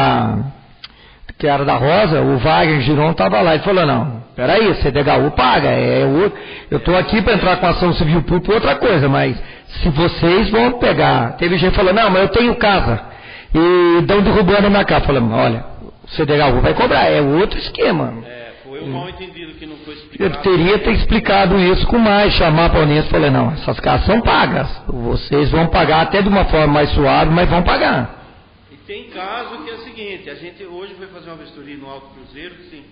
que era da Rosa, o Wagner Giron estava lá e falou, não, peraí, CDHU paga, eu estou aqui para entrar com ação civil por outra coisa, mas se vocês vão pegar... Teve gente que falou, não, mas eu tenho casa, e estão derrubando a minha casa. Falamos, olha, o CDHU vai cobrar, é outro esquema. Foi um mal entendido que não foi explicado. Eu teria ter explicado isso com mais, chamar para a audiência e falar, não, essas casas são pagas, vocês vão pagar até de uma forma mais suave, mas vão pagar. E tem caso que é o seguinte, a gente hoje foi fazer uma vistoria no Alto Cruzeiro, que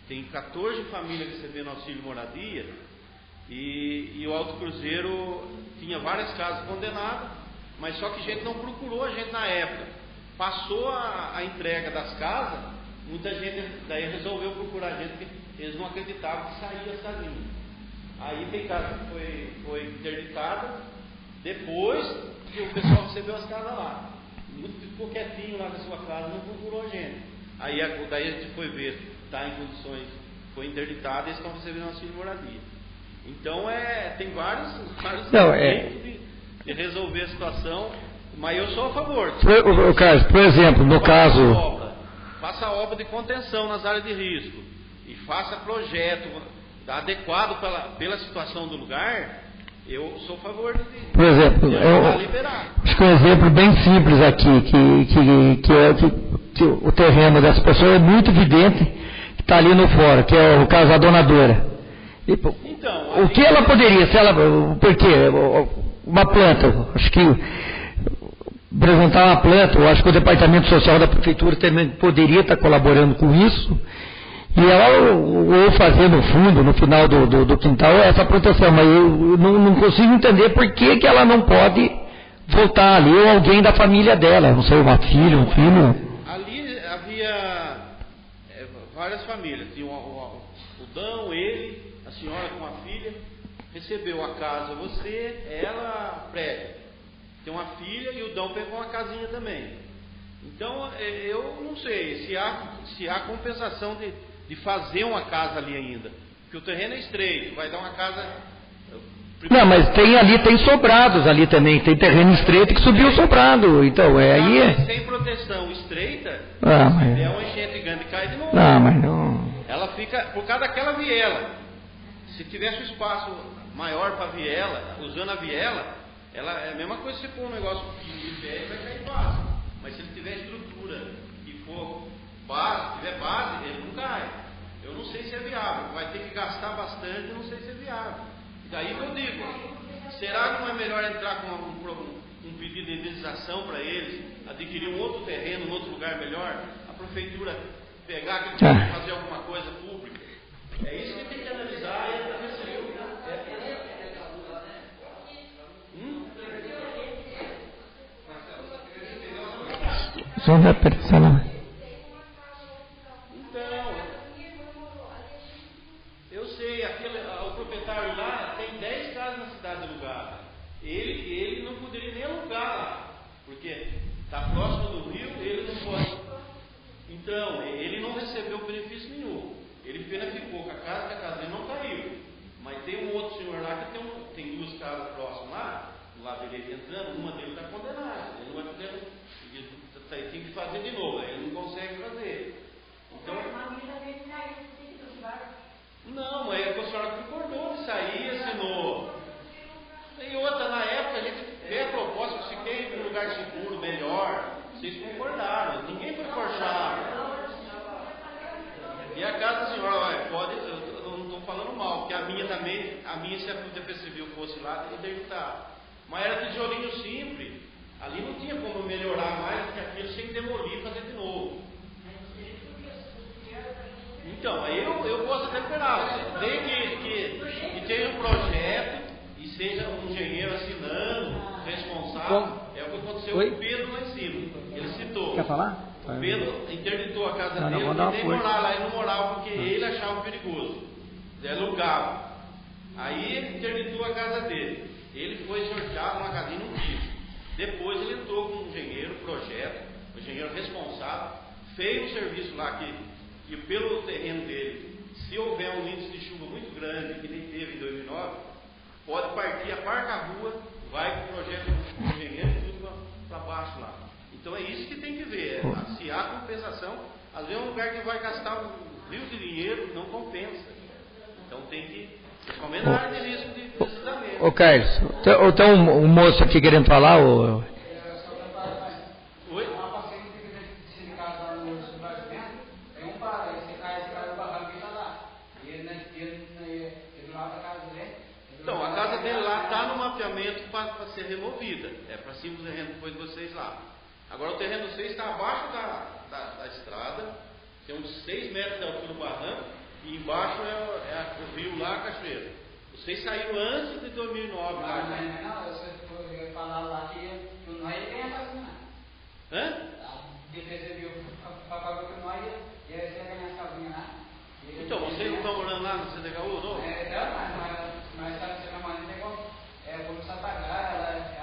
tem 14 famílias recebendo auxílio moradia, e o Alto Cruzeiro tinha várias casas condenadas, mas só que a gente não procurou a gente na época. Passou a entrega das casas, muita gente daí resolveu procurar a gente, porque eles não acreditavam que saía as casinhas. Aí tem casa que foi interditada, depois que o pessoal recebeu as casas lá. Ficou quietinho lá na sua casa, não procurou a gente. Aí daí a gente foi ver, está em condições, foi interditado e eles estão recebendo auxílio de moradia. Então tem vários jeitos de resolver a situação, mas eu sou a favor. Carlos, por exemplo, no caso... Faça obra de contenção nas áreas de risco e faça projeto adequado pela situação do lugar. Eu sou a favor de por exemplo, liberar. Acho que um exemplo bem simples aqui, que o terreno dessa pessoa é muito evidente, que está ali no fórum, que é o caso da donadora. Então, o que ela poderia, se ela, porque uma planta, acho que apresentar uma planta, eu acho que o Departamento Social da Prefeitura também poderia estar colaborando com isso, e ela ou fazer no fundo, no final do quintal, essa proteção, mas eu não consigo entender por que ela não pode voltar ali, ou alguém da família dela, não sei, uma filha, um filho. Ali havia várias famílias. Tinha o Dão, ele, a senhora com a filha, recebeu a casa, você, ela, prédio. Tem uma filha e o Dão pegou uma casinha também. Então, eu não sei se há compensação de fazer uma casa ali ainda. Porque o terreno é estreito, vai dar uma casa... Não, mas tem sobrados ali também, tem terreno estreito que subiu sobrado, então aí... Sem proteção estreita, mas... se der uma enchente grande cai de novo. Não, mas não... Ela fica, por causa daquela viela, se tivesse um espaço maior para a viela, usando a viela, ela é a mesma coisa se for um negócio de pé, vai cair fácil. Mas se ele tiver estrutura e for base, tiver base, ele não cai. Eu não sei se é viável, vai ter que gastar bastante, eu não sei se é viável. Daí que eu digo, será que não é melhor entrar com um pedido de indenização para eles, adquirir um outro terreno, um outro lugar melhor, a prefeitura pegar aquele terreno e fazer alguma coisa pública? É isso que tem que analisar e para ver se Só vai apertar lá. Então, eu sei, o proprietário lá tem 10 casas na cidade alugada. Ele não poderia nem alugar lá, porque está próximo do rio, ele não pode. Então, ele não recebeu benefício nenhum. Ele apenas ficou com a casa, que a casa dele não caiu. Mas tem um outro senhor lá que tem 2 casas próximas lá, do lado dele entrando, uma dele está condenada. Ele não vai poder. Tem que fazer de novo, ele não consegue fazer. Então, não, é que a senhora concordou de sair, assinou. E outra, na época a gente vê a proposta, que se quer ir para um lugar seguro, melhor, vocês concordaram, ninguém foi forçado. E a casa da senhora, eu não estou falando mal, porque a minha se a Defesa Civil fosse lá, interditar. Mas era tijolinho simples. Ali não tinha como melhorar mais do que aquilo sem demolir e fazer de novo. Então, aí eu posso até esperar. Desde que tenha um projeto e seja um engenheiro assinando, responsável. É o que aconteceu com o Pedro lá em cima. Ele citou. Quer falar? O Pedro interditou a casa dele e nem morar lá, ele não morava porque ele achava perigoso. Ele alugava. Aí ele interditou a casa dele. Ele foi sorteado uma casinha num piso. Depois ele entrou com um engenheiro, projeto, um engenheiro responsável, fez um serviço lá que pelo terreno dele, se houver um índice de chuva muito grande, que nem teve em 2009, pode partir, aparca a rua, vai com o projeto do engenheiro e tudo para baixo lá. Então é isso que tem que ver, se há compensação, às vezes é um lugar que vai gastar um rio de dinheiro, não compensa. Então tem que, principalmente na área de risco de deslizamento. Ô Carlos, tem um moço aqui querendo falar? Oi? Então, a casa dele lá está no mapeamento para ser removida. É para cima do terreno depois de vocês lá. Agora o terreno de vocês está abaixo da estrada, tem uns 6 metros de altura do barranco, e embaixo é o rio lá, a cachoeira. Vocês saíram antes de 2009 lá. Não, eu ia falar lá que nós tem a casinha. Hã? A Defesa Civil pagou que nós ia ganhar a casinha lá. Então, vocês não estão morando lá no CDHU, não? Mas está sendo uma negócio. Começar a pagar,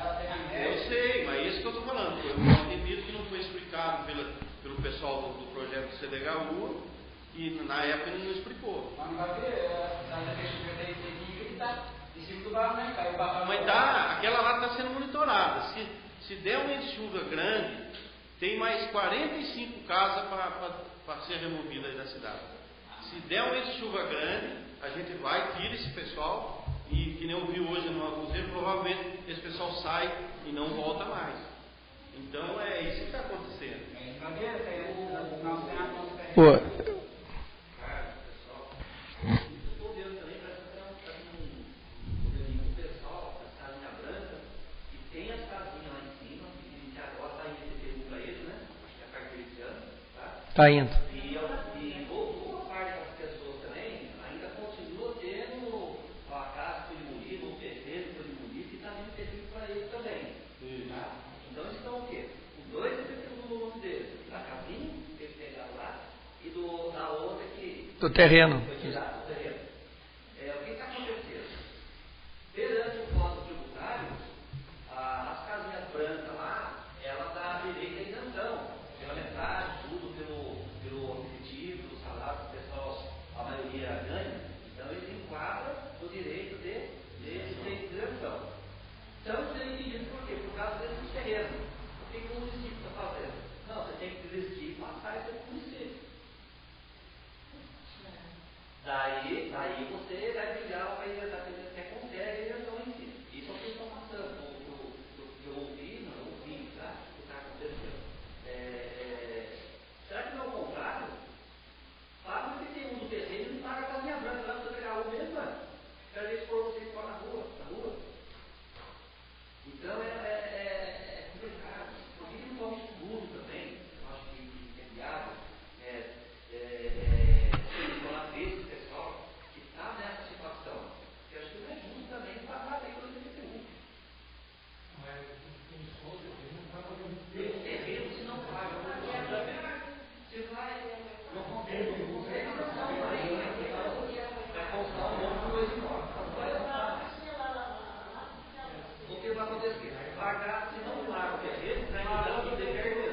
ela tem a média. Eu sei, mas é isso que eu estou falando. Eu entendi que não foi explicado pelo pessoal do projeto do CDHU e na época ele não explicou. Mas não vai ver, a Defesa Civil tem que estar em cima do barro, né? Caiu o barro. Mas aquela lá está sendo monitorada. Se der uma chuva grande, tem mais 45 casas para ser removida da cidade. Se der uma chuva grande, a gente vai, tira esse pessoal e, que nem eu vi hoje no cruzeiro, provavelmente esse pessoal sai e não volta mais. Então é isso que está acontecendo. Pô. Tá indo. E boa parte das pessoas também ainda continua tendo a casa que foi demolida, o terreno que foi demolido, e está vindo terreno para eles também. Do terreno. Foi tirado do terreno. O que está acontecendo? Perante o Código Tributário, as casinhas brancas lá, ela dá direito à isenção, pela metade, tudo pelo objetivo, do salário que o pessoal, a maioria ganha. Então, eles enquadram o direito de isenção. Então, isso é entendido por quê? Por causa desses terrenos. O que o município está fazendo? Não, você tem que desistir e passar isso para o município. Daí você vai brigar para você consegue a isenção em si. Isso é o que eles estão passando. Eu ouvi, tá? O que está acontecendo. Será que não é o contrário? Paga o IPTU do terreno e não paga a casinha branca lá para você pegar o mesmo, para eles pôr vocês fora na rua. Então é complicado. Por que não toma estudo também? Eu acho que é viável. Esse pessoal que está nessa situação. Eu acho que não é justo também pagar bem pelo IPTU. Tem terreno se não paga. Se vai, não consegue, não vai constar um monte de coisa embora. O que vai acontecer? Pagar, se não paga o terreno, vai mudar o dever mesmo.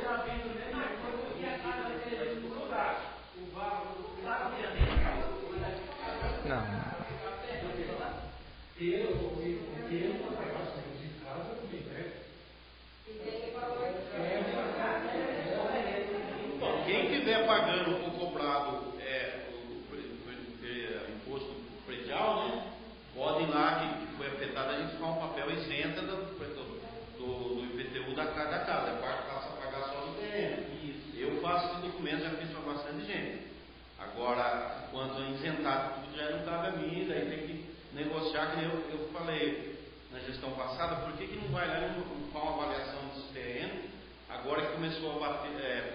Não. Bom, quem estiver pagando ou cobrado o imposto predial, né? Pode ir lá que foi afetado, a gente faz um papel isenta do IPTU da casa. Passa a pagar só do terreno. Eu faço esse documento, já fiz para bastante gente. Agora, quanto a isentar tudo, já não cabe a mim, daí tem que negociar, que eu falei na gestão passada, por que não vai lá e não faz uma avaliação desse terreno, agora que começou a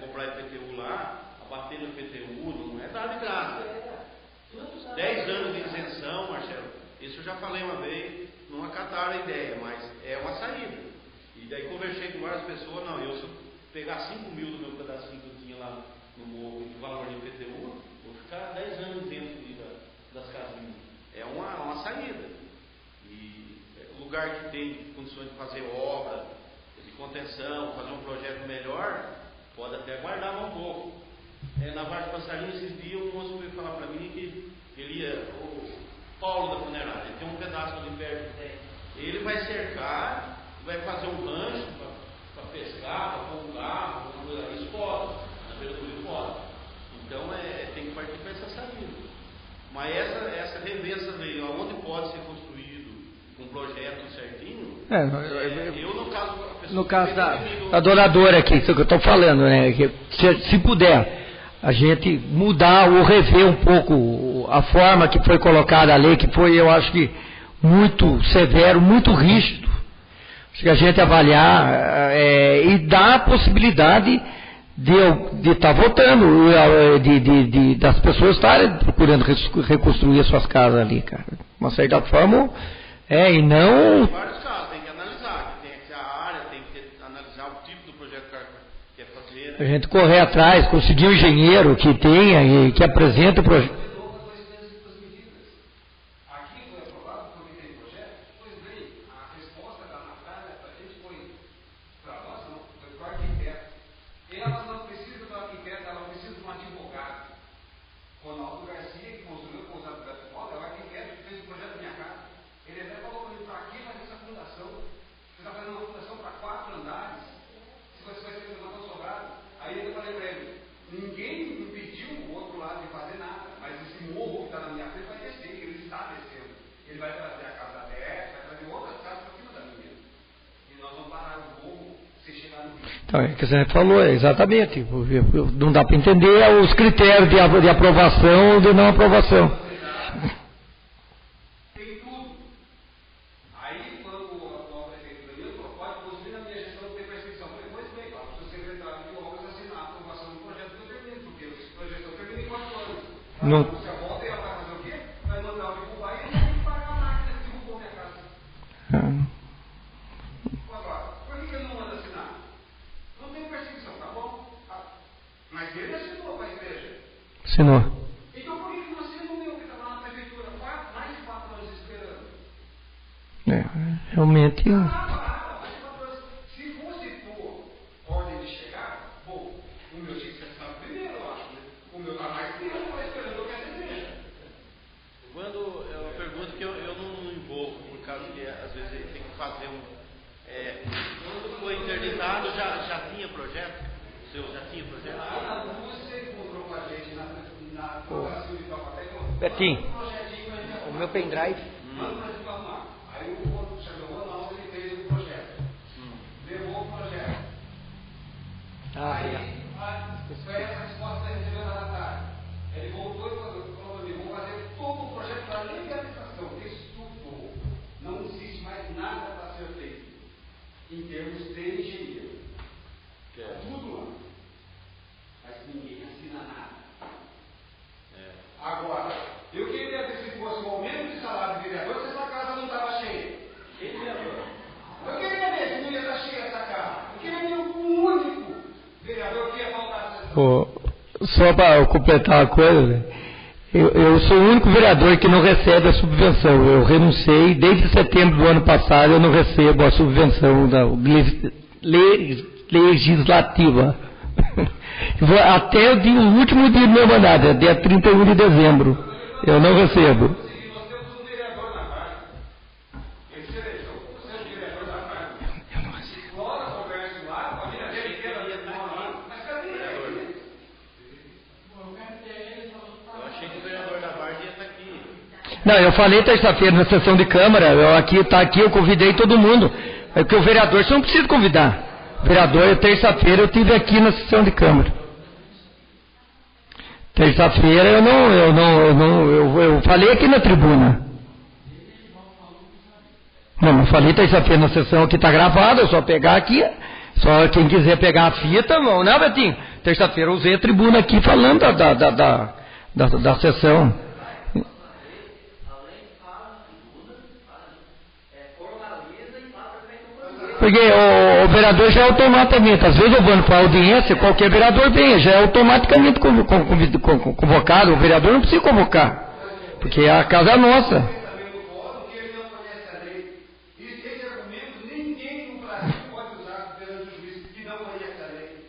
cobrar IPTU lá, a bater no IPTU, não é dado de graça. 10 anos de isenção, Marcelo, isso eu já falei uma vez, não acataram a ideia, mas é uma saída. E daí conversei com várias pessoas, não, se eu pegar 5 mil do meu pedacinho que eu tinha lá no morro de valor de IPTU, vou ficar 10 anos dentro das casinhas. É uma saída. E lugar que tem condições de fazer obra, de contenção, fazer um projeto melhor, pode até aguardar um pouco. Na Vargem Passarinho, esses dias, um moço veio falar para mim que ele ia, o Paulo da funerária, ele tem um pedaço ali perto. Ele vai cercar, vai fazer um rancho para pescar, para pôr um carro, escola, na beira do rio fora. Então tem que partir para essa saída. Mas essa revença aí, onde pode ser construído um projeto certinho, eu no caso da doadora aqui, isso que eu estou falando, né? Que se puder a gente mudar ou rever um pouco a forma que foi colocada a lei, que foi, eu acho que, muito severo, muito rígido. Acho que a gente avaliar e dar a possibilidade de estar votando, das pessoas estarem procurando reconstruir as suas casas ali, cara. De uma certa forma, e não... Tem vários casos, tem que analisar, tem que ter a área, tem que analisar o tipo do projeto que o cara quer fazer. A gente correr atrás, conseguir um engenheiro que tenha e que apresente o projeto. Então, é o que você falou, exatamente. Não dá para entender os critérios de aprovação ou de não aprovação. Tem tudo. Aí, quando o prefeito Danilo falou, pode construir na minha gestão que tem prescrição. Eu falei, pois bem, lá para o secretário de obras assinar a aprovação do projeto que eu termino, porque a gestão termina em 4 anos. Não. Se a volta, ela vai fazer o quê? Vai mandar o derrubar e ele vai pagar a máquina que derrubou minha casa. Por que ele não manda assinar? Não tem perseguição, tá bom? Mas ele assinou para a igreja. Assinou. Então por que realmente. Se fosse por ordem de chegar, bom, o meu tinha que ser sabe primeiro, eu acho. Né? O meu está mais tempo, mas esperando eu quero cerveja. Quando eu pergunto que eu não envolvo, por causa que às vezes ele tem que fazer quando foi interditado, já tinha projeto? O seu já tinha projeto? Você encontrou com a gente na Brasil de Taubaté. Betinho, o meu pendrive. Manda pra gente arrumar. Aí o outro chamou o Ronaldo, ele fez o projeto. Levou o projeto. Obrigado. Foi essa a resposta que ele recebeu na tarde. Ele voltou e falou para mim, vou fazer todo o projeto da legalização. Estudou. Não existe mais nada para ser feito em termos de engenharia. Tudo lá. Mas ninguém assina nada. Agora, eu queria ver se fosse o aumento de salário de vereador, se essa casa não estava cheia. Eu queria ver se não ia estar cheia essa casa. Eu queria ver o único vereador que ia faltar essa sessão. Só para completar a coisa, eu sou o único vereador que não recebe a subvenção. Eu renunciei, desde setembro do ano passado eu não recebo a subvenção legislativa. Até o último dia do meu mandato, dia 31 de dezembro, eu não recebo. Nós temos um vereador na Vargem. Ele se elegeu. Você é o vereador da Vargem. Eu não recebo. Explora, conversa lá, a família dele inteira ia estar lá. Mas cadê ele? Eu achei que o vereador da Vargem ia estar aqui. Não, eu falei terça-feira na sessão de Câmara, eu convidei todo mundo. É que o vereador você não precisa convidar. Vereador, terça-feira eu estive aqui na sessão de Câmara. Terça-feira eu falei aqui na tribuna. Não falei terça-feira na sessão que está gravada, eu só pegar aqui. Só quem quiser pegar a fita, não, Betinho? Terça-feira eu usei a tribuna aqui falando da sessão. Porque o vereador já é automaticamente, às vezes eu vou para a audiência, qualquer vereador vem, já é automaticamente convocado, o vereador não precisa convocar, porque a casa é nossa. Que ele não conhece a lei. E esse argumento ninguém no Brasil pode usar perante o juiz que não conhece a lei.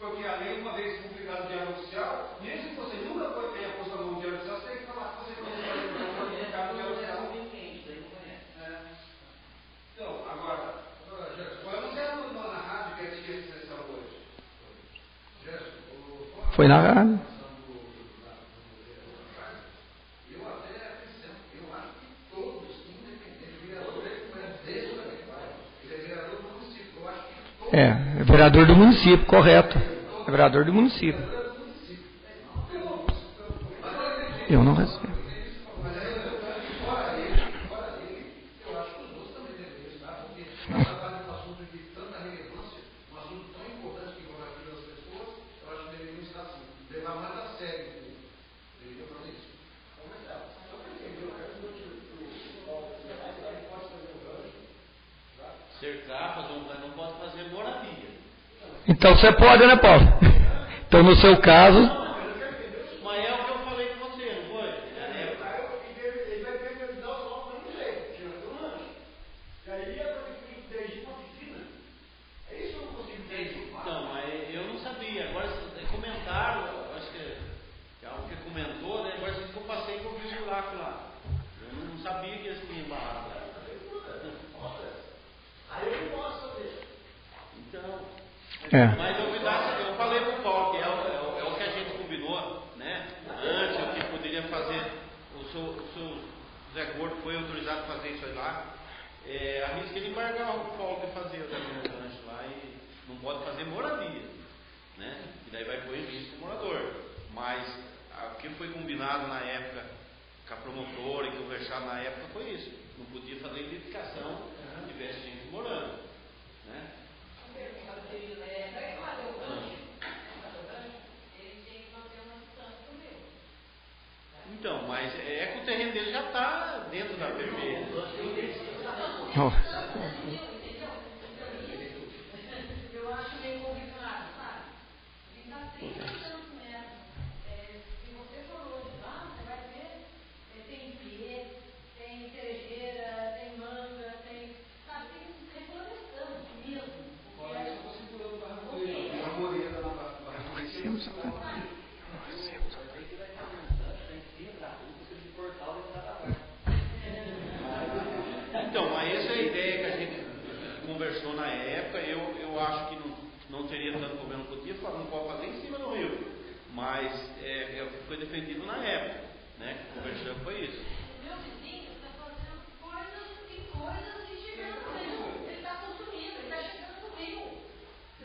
Porque a lei, uma vez publicada no Diário Oficial, mesmo que você nunca tenha posto a mão no Diário Oficial, você tem que falar que você conhece a lei, porque não foi publicado no Diário Oficial. Então, agora, eu não sei na rádio que tinha essa sessão hoje. Foi na rádio. É vereador do município, correto. É vereador do município. Eu não recebo. Cercar, não pode fazer moradia. Então você pode, né, Paulo? Então no seu caso. Mas é o que eu falei com você, não foi? Ele vai ter que dar os ovos no jeito, tirando o lanche. E aí é para que dirigir uma piscina. É isso que eu não consigo entender. Então, mas eu não sabia. Agora comentaram, acho que algo que comentou, né? Agora que eu passei com o buraco lá. Eu não sabia que eles tinham barrado. Aí eu não posso saber. Então. É. Mas eu falei pro Paulo que é o que a gente combinou, né? Antes, o que poderia fazer. O seu Zé Gordo foi autorizado a fazer isso aí lá. Arrisca ele embargar o Paulo de fazer também o lanche lá e não pode fazer moradia, né? E daí vai pôr em risco o morador. Mas o que foi combinado na época com a promotora e conversado na época foi isso. Não podia fazer edificação se tivesse gente morando, né? Então, mas é que o terreno dele já está dentro da PV. Oh. Eu acho meio complicado, sabe? Ele está sempre pensando nessa. Se você for hoje lá, você vai ver, tem pie, tem cerejeira, tem manga, tem Então, mas essa é a ideia que a gente conversou na época. Eu acho que não teria tanto problema com o dia, não pode fazer em cima do rio. Mas foi defendido na época, né? Conversando foi isso. Meu vizinho está fazendo coisas e chegando no rio. Ele está consumindo, ele está chegando no rio.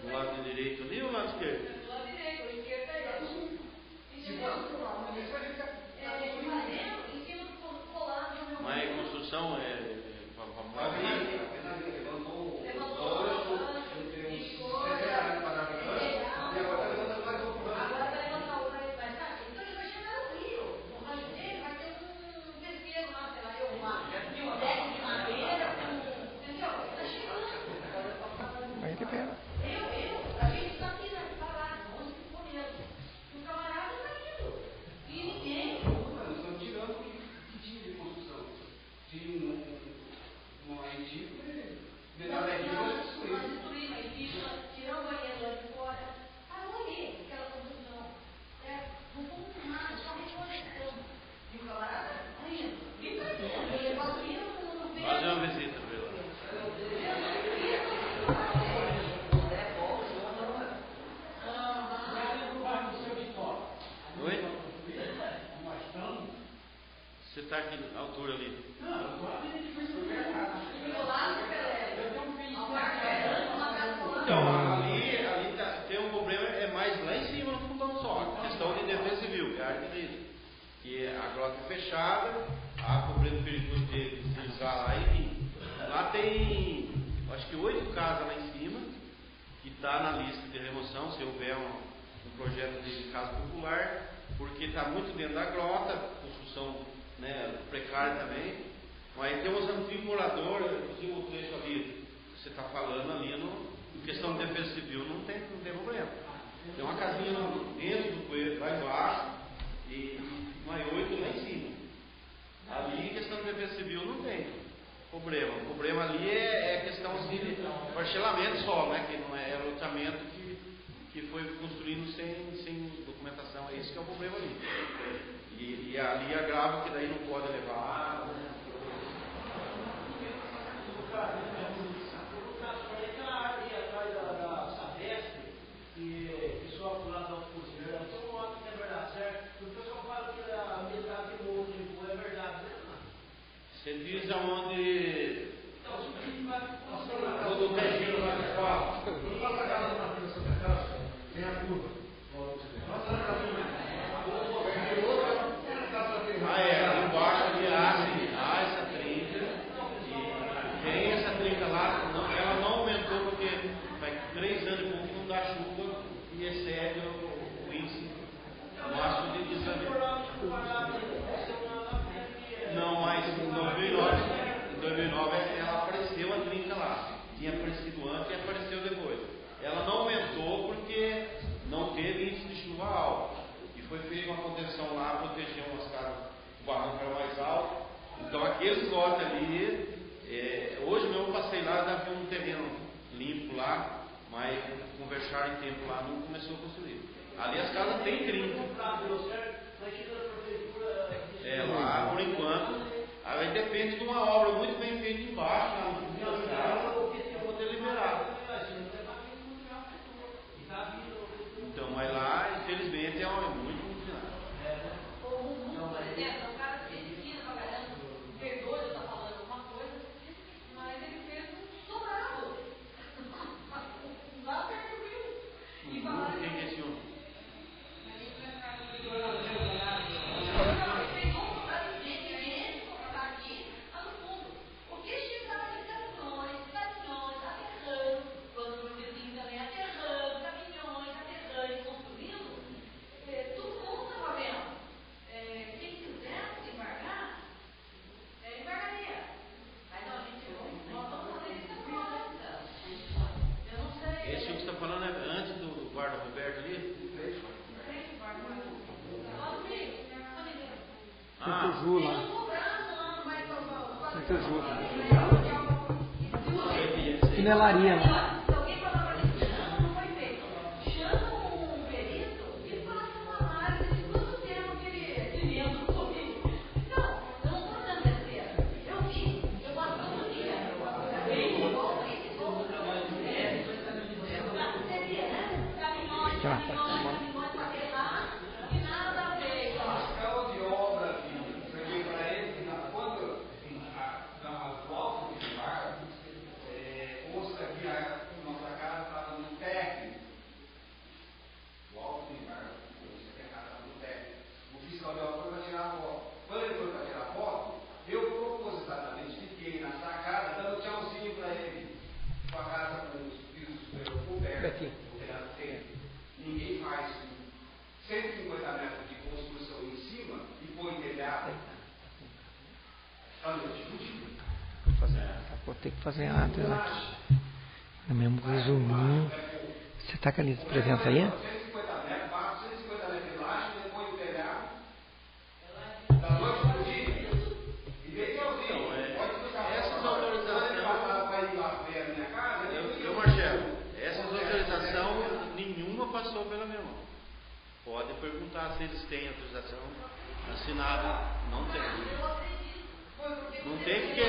Do lado direito ali ou do lado esquerdo? Do lado direito, o esquerdo é ele. Em cima do colado do meu. Mas a construção vamos lá ver. A gente está aqui parado, onde ficou mesmo. E o camarada está indo. E ninguém. Estão tirando o que tinha de construção. Tinha uma edícula e metade da edícula Nós destruímos a edícula, tiramos o banheiro lá de fora. Parou ali, aquela construção. Não fomos nada, só reconstrução. E o camarada está indo. E está indo. Ele está indo, não vê. Fazer uma visita, viu? Oi? Você está aqui na altura ali? Então, ali tem um problema, é mais lá em cima no fundão só. Questão de defesa civil, é a área de que a grota é fechada, há problema perigoso de deslizar lá e vir. Lá tem, acho que 8 casas lá em cima, que está na lista de remoção, se houver um projeto de casa popular, porque está muito dentro da grota, construção, né, precária também. Mas tem uns antigos moradores, inclusive o trecho ali, você está falando ali, em questão de defesa civil, não tem problema. Tem uma casinha dentro do coelho, lá embaixo, e mais 8 lá em cima. Ali, em questão de defesa civil, não tem problema. O problema ali é questão assim, de parcelamento só, né, que não é loteamento que foi construído sem documentação. É isso que é o problema ali. E ali agrava que daí não pode levar água, né? Aquela árvore atrás da Sabesp, que sofre lá da cozinha, tem um outro que é verdade, certo? O pessoal fala que a metade do outro é verdade, né? Você diz aonde. Quando o Tejinho lá de fora, quando passa a casa na frente da sua casa, tem a curva. Passa a casa Ali embaixo ali há essa trinca. E tem essa trinca lá, ela não aumentou porque faz 3 anos e pouco que não dá chuva e excede o índice máximo de deslizamento. Não, mas em 2009 ela apareceu a trinca lá. Tinha aparecido antes e apareceu depois. Ela não aumentou porque não teve índice de chuva alto. E foi feita uma contenção lá, protegeu umas casas, o barranco era mais alto. Então aqueles lotes ali, hoje mesmo eu passei lá, havia um terreno limpo lá, mas conversaram em tempo lá, não começou a construir. Ali as casas têm trinca. Lá por enquanto. Aí depende de uma obra muito bem feita embaixo, lá no fundo da casa, para poder liberar. Então, mas lá, infelizmente, é muito complicado. Por exemplo, o cara fez esquina trabalhando, perdoa eu estar falando alguma coisa, mas ele fez um sobrado. Lá perto do rio. E falaram Quem é esse homem? Ju lá. Chinelaria lá. Se alguém falar para ele que não foi feito, chama um perito e Vou ter que fazer ato aqui. É mesmo resuminho. Você está com a lista de presença aí? 150 metros, passa 150 metros de laje, depois do telhado, da noite pro dia, e bem sozinho. Pode ficar essas autorizações para ir lá perto da minha casa. Eu, Marcelo, essas autorizações nenhuma passou pela minha mão. Pode perguntar se eles têm autorização assinada. Não tem. Não tem porque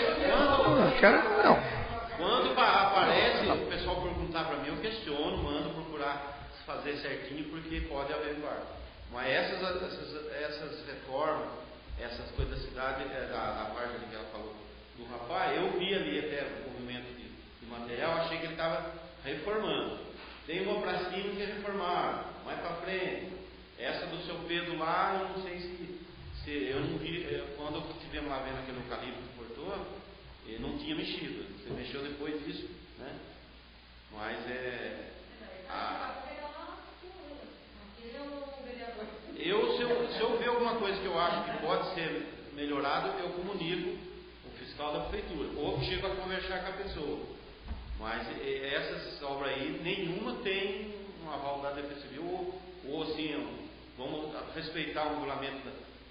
quando aparece, o pessoal perguntar para mim, eu questiono, mando procurar fazer certinho, porque pode haver guarda. Mas essas reformas, essas coisas da cidade, da parte que ela falou do rapaz, eu vi ali até o movimento de material, achei que ele estava reformando. Tem uma para cima que é reformar, mais para frente. Essa do seu Pedro lá, eu não sei se eu não vi, quando estivemos lá vendo aquele eucalipto que cortou, ele não tinha mexido. Você mexeu depois disso, né? Mas se eu ver alguma coisa que eu acho que pode ser melhorado, eu comunico o fiscal da prefeitura, ou chego a conversar com a pessoa. Mas essas obras aí, nenhuma tem um aval da Defesa Civil, ou assim, vamos respeitar o regulamento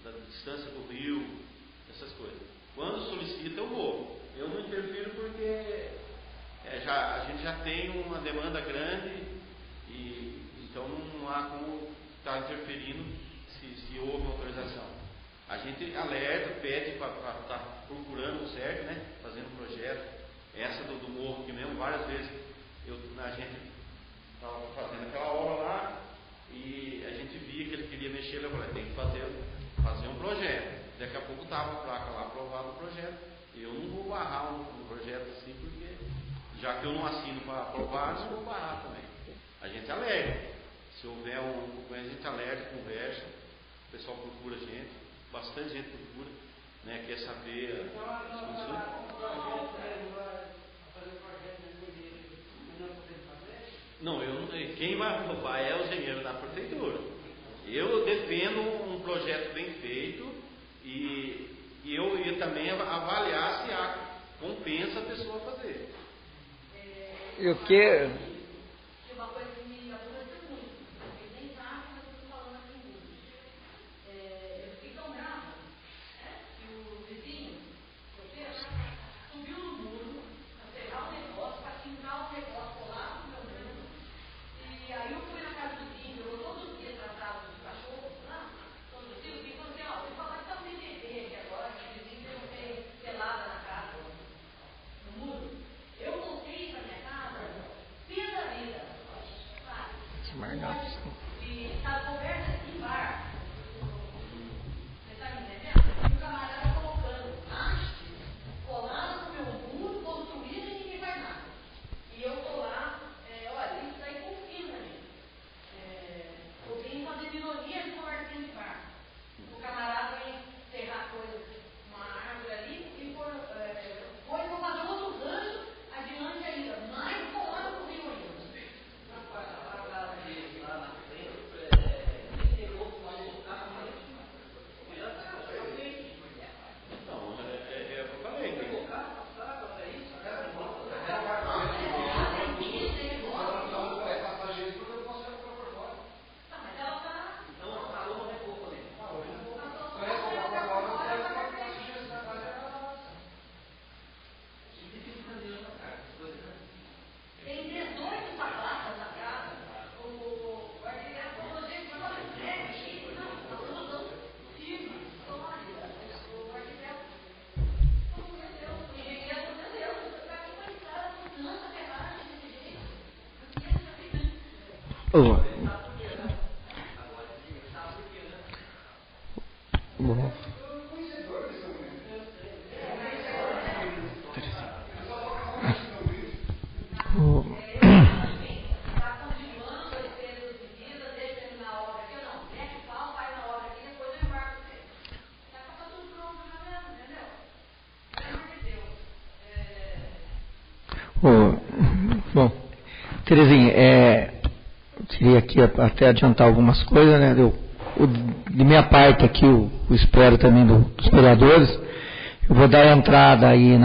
da distância do rio, essas coisas. Quando solicita, eu vou. Eu não interfiro porque a gente já tem uma demanda grande, e então não há como estar interferindo se houve uma autorização. A gente alerta, pede para estar procurando o certo, né? Fazendo um projeto. Essa do morro aqui mesmo, várias vezes a gente estava fazendo aquela obra lá e a gente via que ele queria mexer, eu falei, tem que fazer um projeto. Daqui a pouco estava a placa lá aprovado o projeto. Eu não vou barrar um projeto assim, porque já que eu não assino para aprovar, não vou barrar também. A gente alerta. Se houver a gente alerta, conversa, o pessoal procura a gente, bastante gente procura, né, quer saber as condições. Não, quem vai aprovar é o engenheiro da prefeitura. Eu defendo um projeto bem feito e eu ia também avaliar se compensa a pessoa fazer. E o que? Uma coisa que me aborreceu muito, porque nem sabe, mas eu estou falando assim muito. Eu fiquei tão brava, que o vizinho, subiu no muro, para pegar o negócio, para fincar o negócio, colar no meu muro. E aí eu fui na casa do vizinho, eu todos os dias tratava de cachorro, todos os dias, e falou assim, ó, você fala que está sem bebê aqui agora, que o vizinho tem pelada na casa, no muro. Eu voltei para minha casa, pia da vida, sabe? E está coberta de bar. Você está me entendendo? E o camarada colocando haste, colado no meu muro, construído e ninguém faz nada. E eu estou lá, olha, isso daí confirma, gente. Eu vim fazer ironia de conversinha de bar. O camarada vem enterrar coisas, uma árvore ali, e foi para fazer outro rancho adiante ainda, mais colado no rio ainda. Tem 18 placas na casa. O arquiteto falou, gente, mas olha, não, solução firme, sólida. O arquiteto entendeu, o engenheiro entendeu. Para que uma estrada com tanta ferragem desse jeito? Porque ele já fez. Bom. Está continuando com esse período de vida, deixa eu terminar a obra aqui, não. Mete o pau, faz a obra aqui, depois eu embarco você. Já está tudo pronto já mesmo, entendeu? Pelo amor de Deus. Bom, Terezinha, eu queria aqui até adiantar algumas coisas, né? Eu de minha parte aqui, o espero também dos vereadores, eu vou dar entrada aí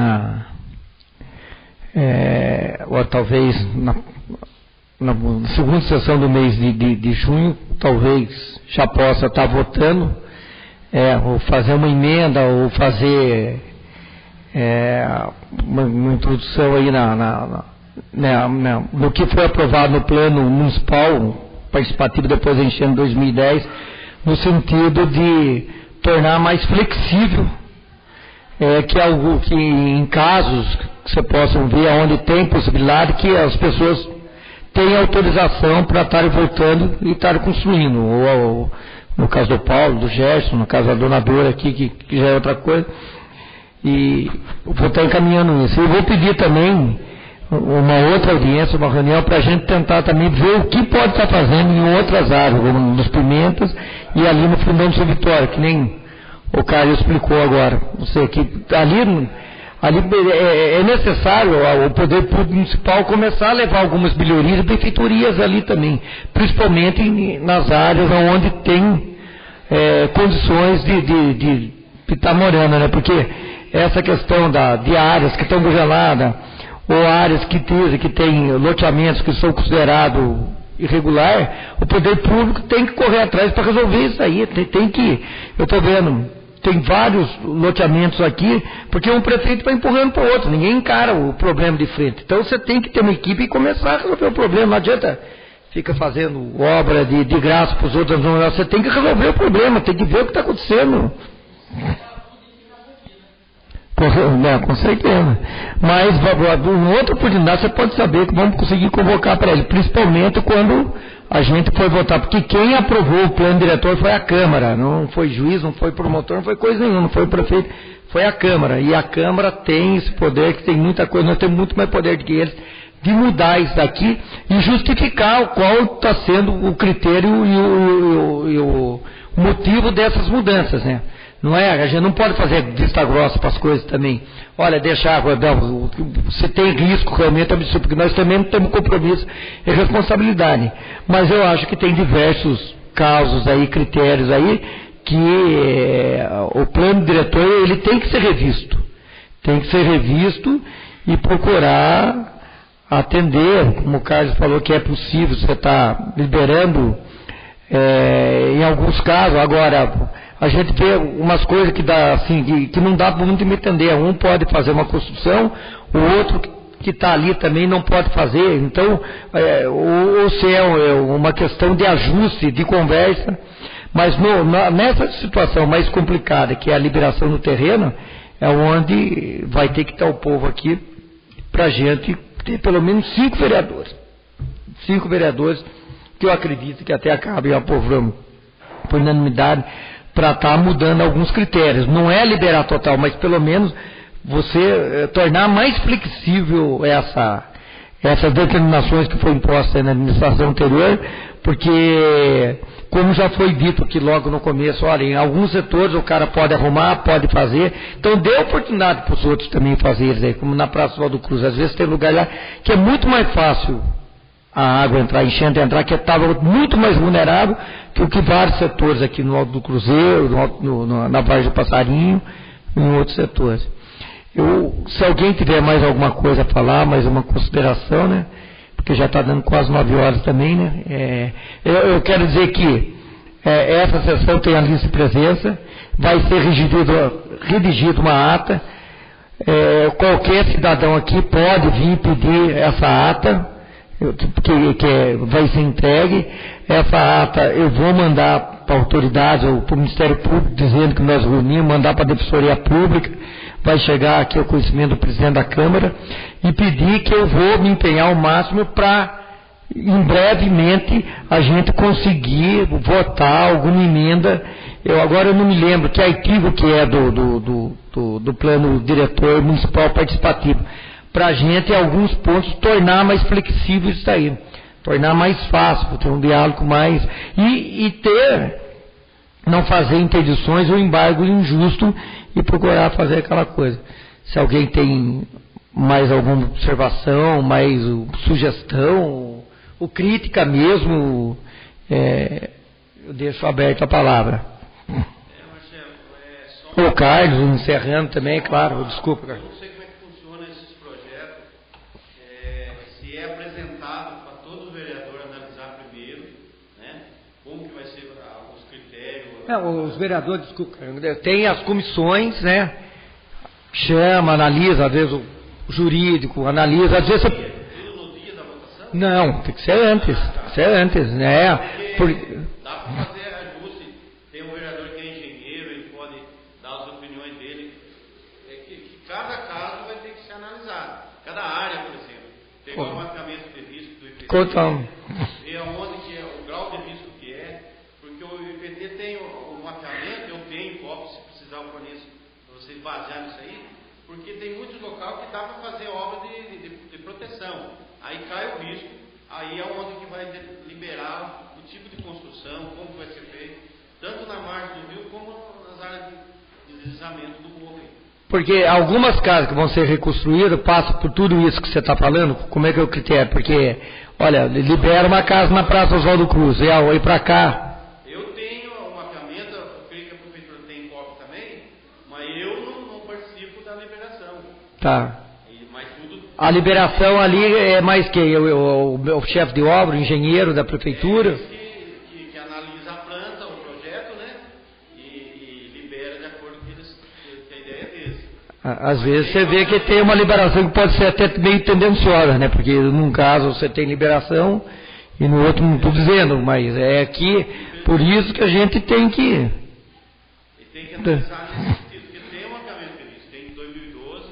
ou talvez na segunda sessão do mês de junho, talvez já possa estar votando, ou fazer uma emenda, ou fazer uma introdução aí no que foi aprovado no plano municipal participativo depois da enchente de 2010, no sentido de tornar mais flexível, que em casos que você possam ver onde tem possibilidade que as pessoas tenham autorização para estarem voltando e estarem construindo, ou no caso do Paulo, do Gerson, no caso da donadora aqui, que já é outra coisa, e vou estar encaminhando isso. Eu vou pedir também uma outra audiência, uma reunião, para a gente tentar também ver o que pode estar fazendo em outras áreas, como nos Pimentas e ali no Fundão de São Vitória, que nem o Caio explicou agora. Não sei, que ali é necessário o Poder Público Municipal começar a levar algumas melhorias e benfeitorias ali também, principalmente nas áreas onde tem condições de estar morando, né? Porque essa questão de áreas que estão congeladas, ou áreas que tem loteamentos que são considerados irregular, o poder público tem que correr atrás para resolver isso aí. Eu estou vendo, tem vários loteamentos aqui, porque um prefeito vai empurrando para o outro, ninguém encara o problema de frente. Então você tem que ter uma equipe e começar a resolver o problema. Não adianta fica fazendo obra de graça para os outros, não, você tem que resolver o problema, tem que ver o que está acontecendo. Com certeza. Mas em outra oportunidade você pode saber que vamos conseguir convocar para ele, principalmente quando a gente foi votar, porque quem aprovou o plano diretor foi a Câmara, não foi juiz, não foi promotor, não foi coisa nenhuma, não foi o prefeito, foi a Câmara. E a Câmara tem esse poder, que tem muita coisa, nós temos muito mais poder do que eles, de mudar isso daqui e justificar qual está sendo o critério e o motivo dessas mudanças, né? Não é? A gente não pode fazer vista grossa para as coisas também. Olha, você tem risco realmente absurdo, porque nós também não temos compromisso e responsabilidade. Mas eu acho que tem diversos casos aí, critérios aí, que o plano diretor ele tem que ser revisto. Tem que ser revisto e procurar atender, como o Carlos falou que é possível, você está liberando em alguns casos. Agora, a gente vê umas coisas que dá assim, que não dá muito me entender. Um pode fazer uma construção, o outro que está ali também não pode fazer. Então, ou se é uma questão de ajuste, de conversa, mas nessa situação mais complicada, que é a liberação do terreno, é onde vai ter que estar o povo aqui para a gente ter pelo menos 5 vereadores. 5 vereadores, que eu acredito que até acabem aprovando por unanimidade, para estar mudando alguns critérios. Não é liberar total, mas pelo menos você tornar mais flexível essas determinações que foram impostas na administração anterior, porque, como já foi dito aqui logo no começo, olha, em alguns setores o cara pode arrumar, pode fazer, então dê oportunidade para os outros também fazerem, como na Praça do Alto Cruz. Às vezes tem lugar lá que é muito mais fácil a água entrar, a enchente entrar, que estava muito mais vulnerável que o que vários setores aqui no Alto do Cruzeiro, na Vargem do Passarinho e em outros setores. Se alguém tiver mais alguma coisa a falar, mais uma consideração, né? Porque já está dando quase 9 horas também, né? Eu quero dizer que essa sessão tem a lista de presença, vai ser redigida uma ata, qualquer cidadão aqui pode vir pedir essa ata, que vai ser entregue. Essa ata eu vou mandar para a autoridade ou para o Ministério Público, dizendo que nós reunimos, mandar para a Defensoria Pública, vai chegar aqui ao conhecimento do presidente da Câmara, e pedir que eu vou me empenhar ao máximo para, em brevemente, a gente conseguir votar alguma emenda. Agora eu não me lembro que artigo que é do plano diretor municipal participativo, para a gente, em alguns pontos, tornar mais flexível isso aí, tornar mais fácil, ter um diálogo mais, e não fazer interdições ou embargo injusto e procurar fazer aquela coisa. Se alguém tem mais alguma observação, mais sugestão, ou crítica mesmo, eu deixo aberto a palavra. Marcelo, só O Carlos, encerrando também, claro, desculpa, eu Carlos. não sei como é que funciona esses projetos, se é apresentado para todo o vereador analisar primeiro, né? Como que vai ser os critérios. Não, os vereadores, desculpa, tem as comissões, né? Chama, analisa, às vezes o jurídico analisa, às vezes você... Tudo no dia da votação? Não, tem que ser antes, né? Dá para fazer ajuste. Tem um vereador que é engenheiro, ele pode dar as opiniões dele. Que cada caso vai ter que ser analisado. Cada área, por exemplo. Pegar o mapeamento de risco do IPT, ver aonde que é o grau de risco que é, porque o IPT tem o mapeamento, eu tenho cópia, se precisar eu forneço para vocês basear nisso aí, porque tem muitos locais que dá para fazer obra de proteção. Aí cai o risco, aí é onde que vai liberar o tipo de construção, como vai ser feito, tanto na margem do rio como nas áreas de deslizamento do morro. Porque algumas casas que vão ser reconstruídas passam por tudo isso que você está falando. Como é que é o critério? Porque, olha, libera uma casa na Praça Oswaldo Cruz, e para cá. Eu tenho o mapeamento, eu creio que a prefeitura tem cópia também, mas eu não participo da liberação. Tá. Mas tudo... A liberação ali é mais que o chefe de obra, o engenheiro da prefeitura. Que analisa a planta, o projeto, né? E libera de acordo com a ideia deles. Às vezes você vê que tem uma liberação que pode ser até meio tendenciosa, né? Porque num caso você tem liberação e no outro não estou dizendo, mas é aqui, por isso que a gente tem que... E tem que analisar nesse sentido, porque tem um mapeamento previsto, tem em 2012,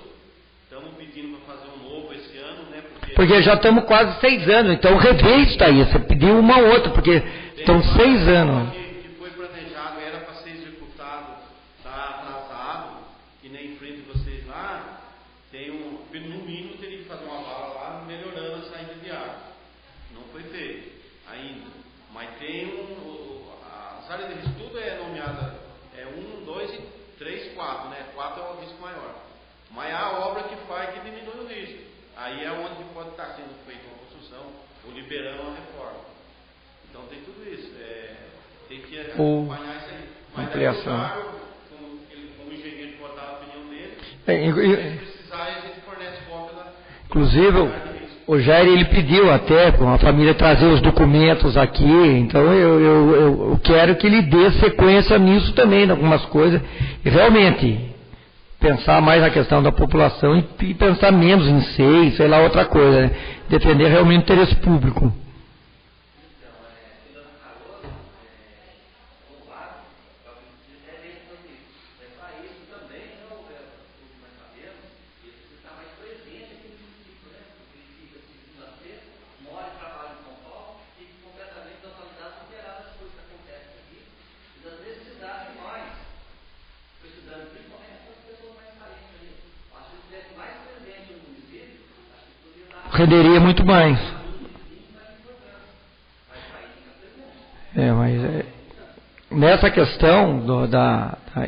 estamos pedindo para fazer um novo esse ano, né? Porque já estamos quase 6 anos, então rever isso aí, você pediu uma outra, porque estão 6 anos. Que foi planejado, era para ser executado, está atrasado, que nem em frente de vocês lá, tem no mínimo teria que fazer uma vala lá, melhorando a saída de água. Não foi feito ainda, mas tem as áreas de estudo é nomeada 1, 2 e 3, 4, né? 4 é o risco maior. Mas a obra que faz que diminui o risco. Aí é onde pode estar sendo feita uma construção ou liberando uma reforma. Então tem tudo isso. Tem que acompanhar isso aí. Mas ampliação. daí como engenheiro pode dar a opinião dele, se precisar a gente fornece cópia da... Inclusive, o Jair ele pediu até com a família trazer os documentos aqui, então eu quero que ele dê sequência nisso também, em algumas coisas, e realmente pensar mais na questão da população e pensar menos em sei lá, outra coisa, né? Defender realmente o interesse público. Renderia muito mais. Mas nessa questão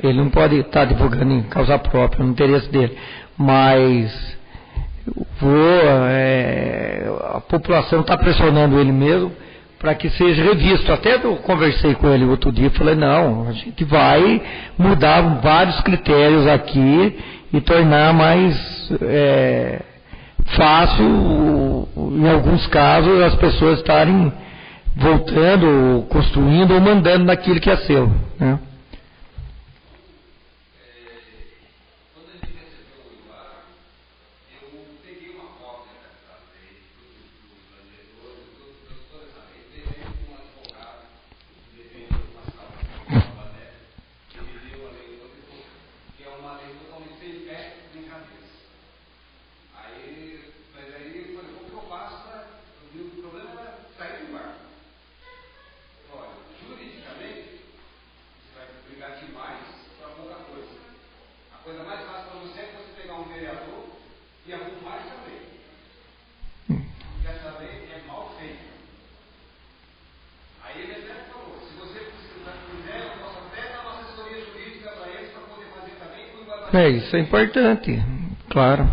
ele não pode estar divulgando em causa própria, no interesse dele, mas a população está pressionando ele mesmo para que seja revisto. Até eu conversei com ele outro dia e falei, não, a gente vai mudar vários critérios aqui e tornar mais fácil, em alguns casos, as pessoas estarem voltando, construindo ou mandando naquilo que é seu, né? Isso é importante, claro.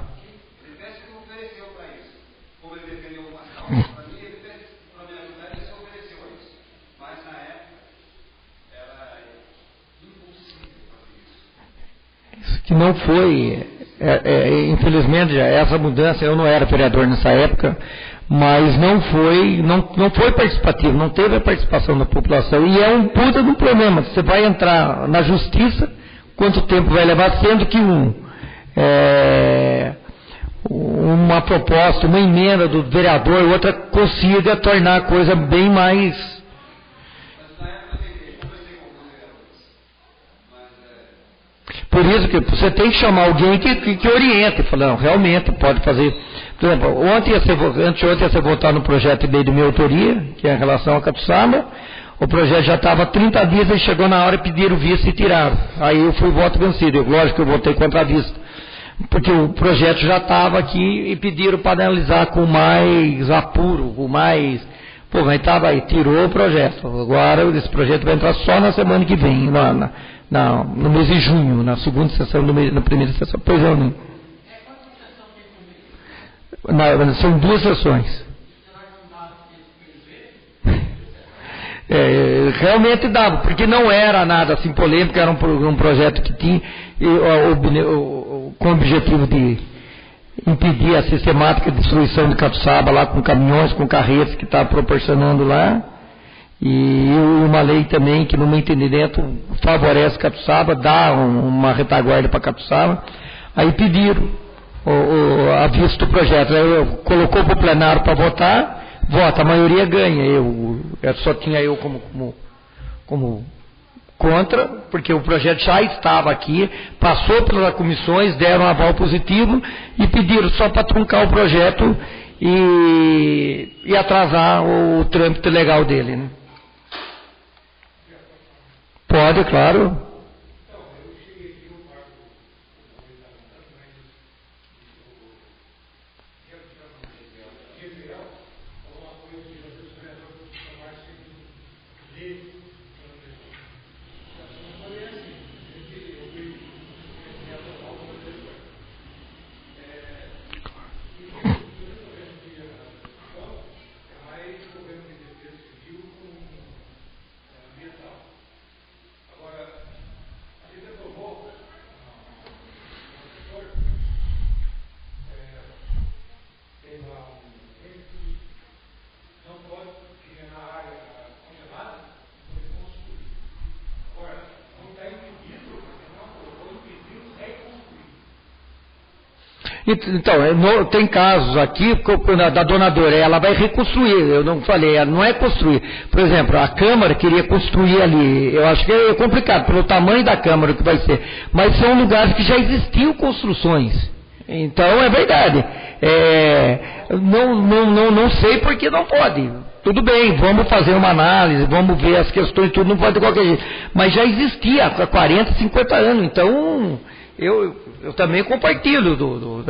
que não foi, infelizmente, essa mudança, eu não era vereador nessa época, mas não foi participativo, não teve a participação da população, e é um puta de um problema. Você vai entrar na justiça, quanto tempo vai levar, sendo que uma proposta, uma emenda do vereador, outra consiga tornar a coisa bem mais... Por isso que você tem que chamar alguém que oriente, falando, realmente pode fazer. Por exemplo, anteontem ia ser votado no projeto de lei de minha autoria, que é em relação a Catuçaba. O projeto já estava há 30 dias, e chegou na hora e pediram vista e tiraram. Aí eu fui voto vencido. Lógico que eu votei contra a vista, porque o projeto já estava aqui e pediram para analisar com mais apuro, com mais... Pô, mas estava aí, tirou o projeto. Agora esse projeto vai entrar só na semana que vem, no mês de junho, na segunda sessão, na primeira sessão. Pois é, não. São 2 sessões. Realmente dava, porque não era nada assim polêmico, era um projeto que tinha com o objetivo de impedir a sistemática destruição de Catuçaba lá com caminhões, com carretas que estava proporcionando lá, e uma lei também que, no meu entendimento, favorece Catuçaba, dá uma retaguarda para Catuçaba. Aí pediram a vista do projeto, colocou para o plenário para votar, vota, a maioria ganha. Só tinha eu como contra, porque o projeto já estava aqui, passou pelas comissões, deram um aval positivo e pediram só para truncar o projeto e atrasar o trâmite legal dele, né? Pode, claro. Então, tem casos aqui da dona Dora, ela vai reconstruir, eu não falei, ela não é construir. Por exemplo, a Câmara queria construir ali, eu acho que é complicado, pelo tamanho da Câmara que vai ser, mas são lugares que já existiam construções. Então, é verdade. Não sei por que não pode. Tudo bem, vamos fazer uma análise, vamos ver as questões, tudo não pode de qualquer jeito. Mas já existia há 40, 50 anos, então... Eu também compartilho do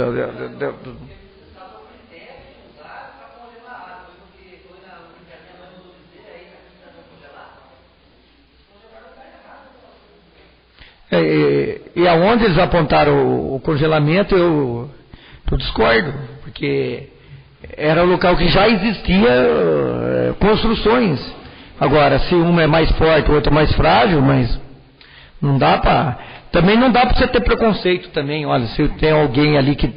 e aonde eles apontaram o congelamento, eu discordo, porque era um local que já existia construções. Agora, se uma é mais forte, o outro é mais frágil, mas não dá para... Também não dá para você ter preconceito também. Olha, se tem alguém ali que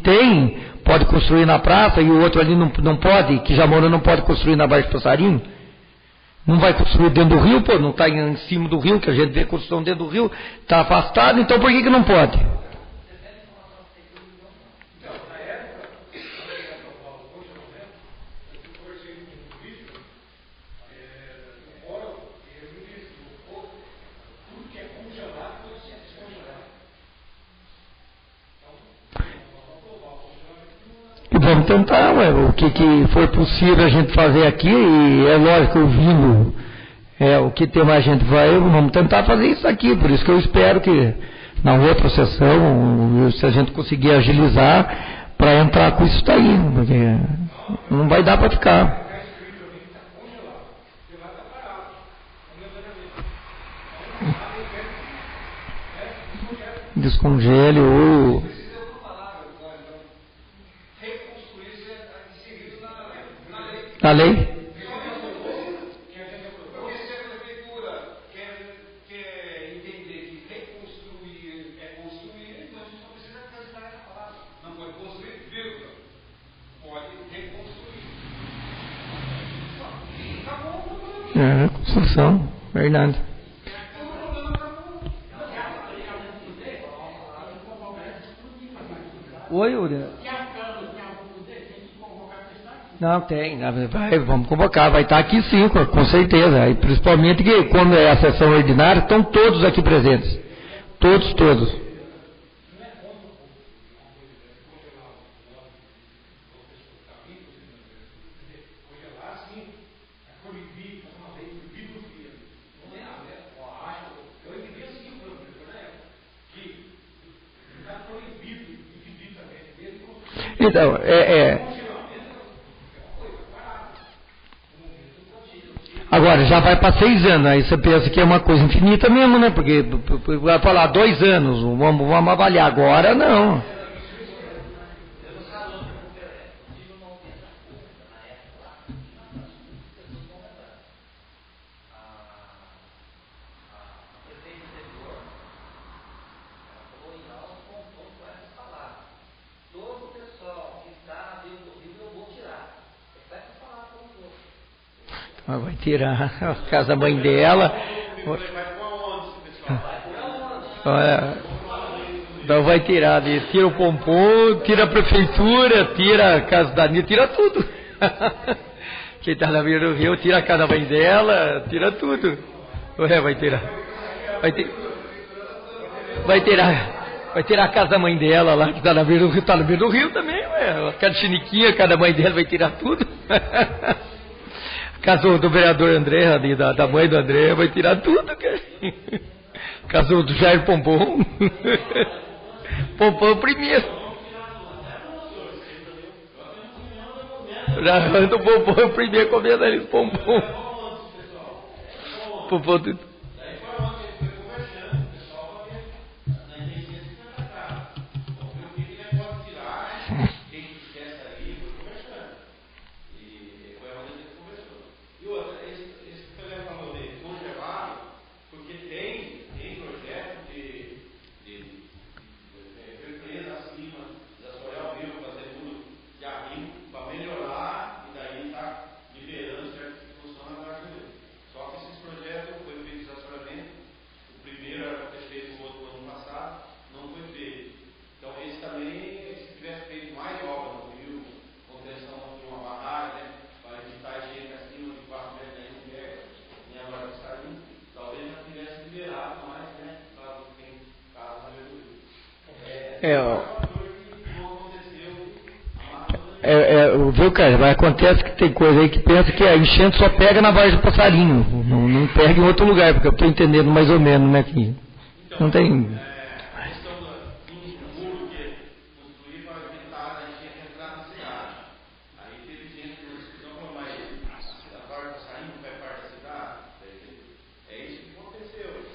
tem, pode construir na praça, e o outro ali não pode, que já morou, não pode construir na Barra de Passarinho. Não vai construir dentro do rio, pô, não está em cima do rio, que a gente vê construção dentro do rio, está afastado, então por que não pode? Vamos tentar, o que for possível a gente fazer aqui, e é lógico, ouvindo o que tem mais gente vamos tentar fazer isso aqui, por isso que eu espero que na outra sessão, se a gente conseguir agilizar, para entrar com isso daí, porque não vai dar para ficar. Descongele ou... Na lei? Porque se a prefeitura quer entender que reconstruir é construir, É, construção, verdade. Oi, Uri. Não, tem. Vamos convocar. Vai estar aqui sim, com certeza. E principalmente que quando é a sessão ordinária, estão todos aqui presentes. Todos. Então, agora, já vai para 6 anos, aí você pensa que é uma coisa infinita mesmo, né? Porque vai falar 2 anos, vamos avaliar agora, não. Vai tirar a casa mãe dela. Olha, não vai tirar, tira o pompom, tira a prefeitura, tira a casa da Anitta, tira tudo. Quem está na beira do rio, tira a casa da mãe dela, tira tudo. Vai tirar. Vai tirar a casa da mãe dela lá, que está na beira do rio, está na beira do rio também, ué. Cada chiniquinha, cada mãe dela vai tirar tudo. Casou do vereador André, ali, da mãe do André, vai tirar tudo, cara. Casou do Jair Pompom. Pompom primeiro. Do Pompom primeiro comendo ali, Pompom. Pompom. Viu, cara? Mas acontece que tem coisa aí que pensa que a enchente só pega na Vargem do Passarinho, não pega em outro lugar, porque eu estou entendendo mais ou menos, né? Que não tem.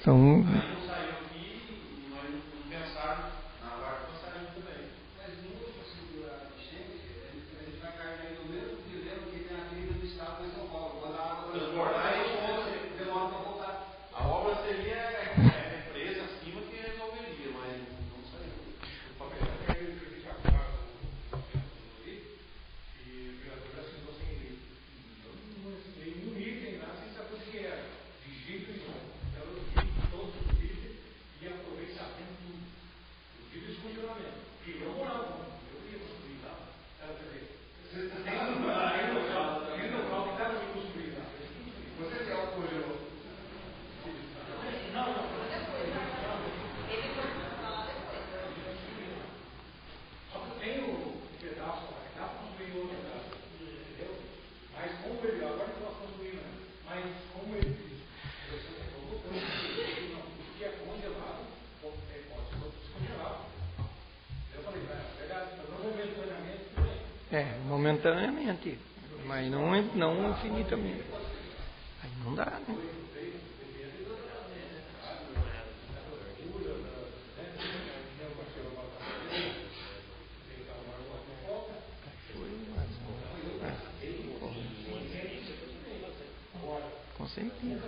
Então, momentaneamente, mas não infinitamente. Aí não dá, né? Com certeza.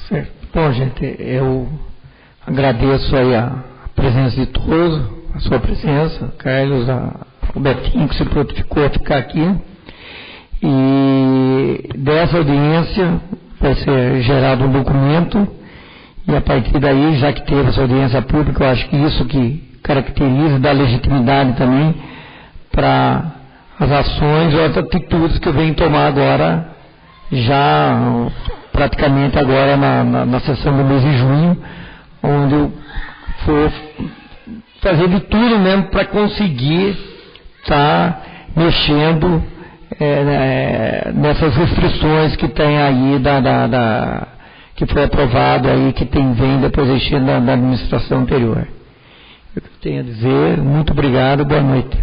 Certo. Bom, gente, eu agradeço aí a presença de todos, a sua presença, Carlos, o Betinho, que se prontificou a ficar aqui. E dessa audiência vai ser gerado um documento, e a partir daí, já que teve essa audiência pública, eu acho que isso que caracteriza, dá legitimidade também para as ações ou as atitudes que eu venho tomar agora, já praticamente agora na sessão do mês de junho, onde eu for fazer de tudo mesmo para conseguir estar mexendo nessas restrições que tem aí que foi aprovado aí, que vem depois existindo da administração anterior. O que eu tenho a dizer, muito obrigado, boa noite.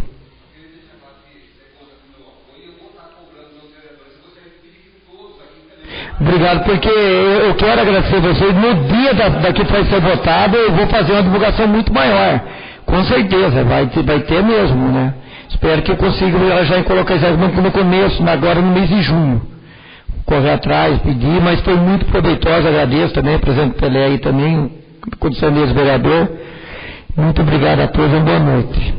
Obrigado, porque eu quero agradecer a vocês. No dia daqui vai ser votado, eu vou fazer uma divulgação muito maior. Com certeza, vai ter mesmo, né? Espero que eu consiga já colocar isso no começo, agora no mês de junho. Correr atrás, pedir, mas foi muito proveitoso, agradeço também, presidente Pelé aí também, condição de ex-vereador. Muito obrigado a todos e boa noite.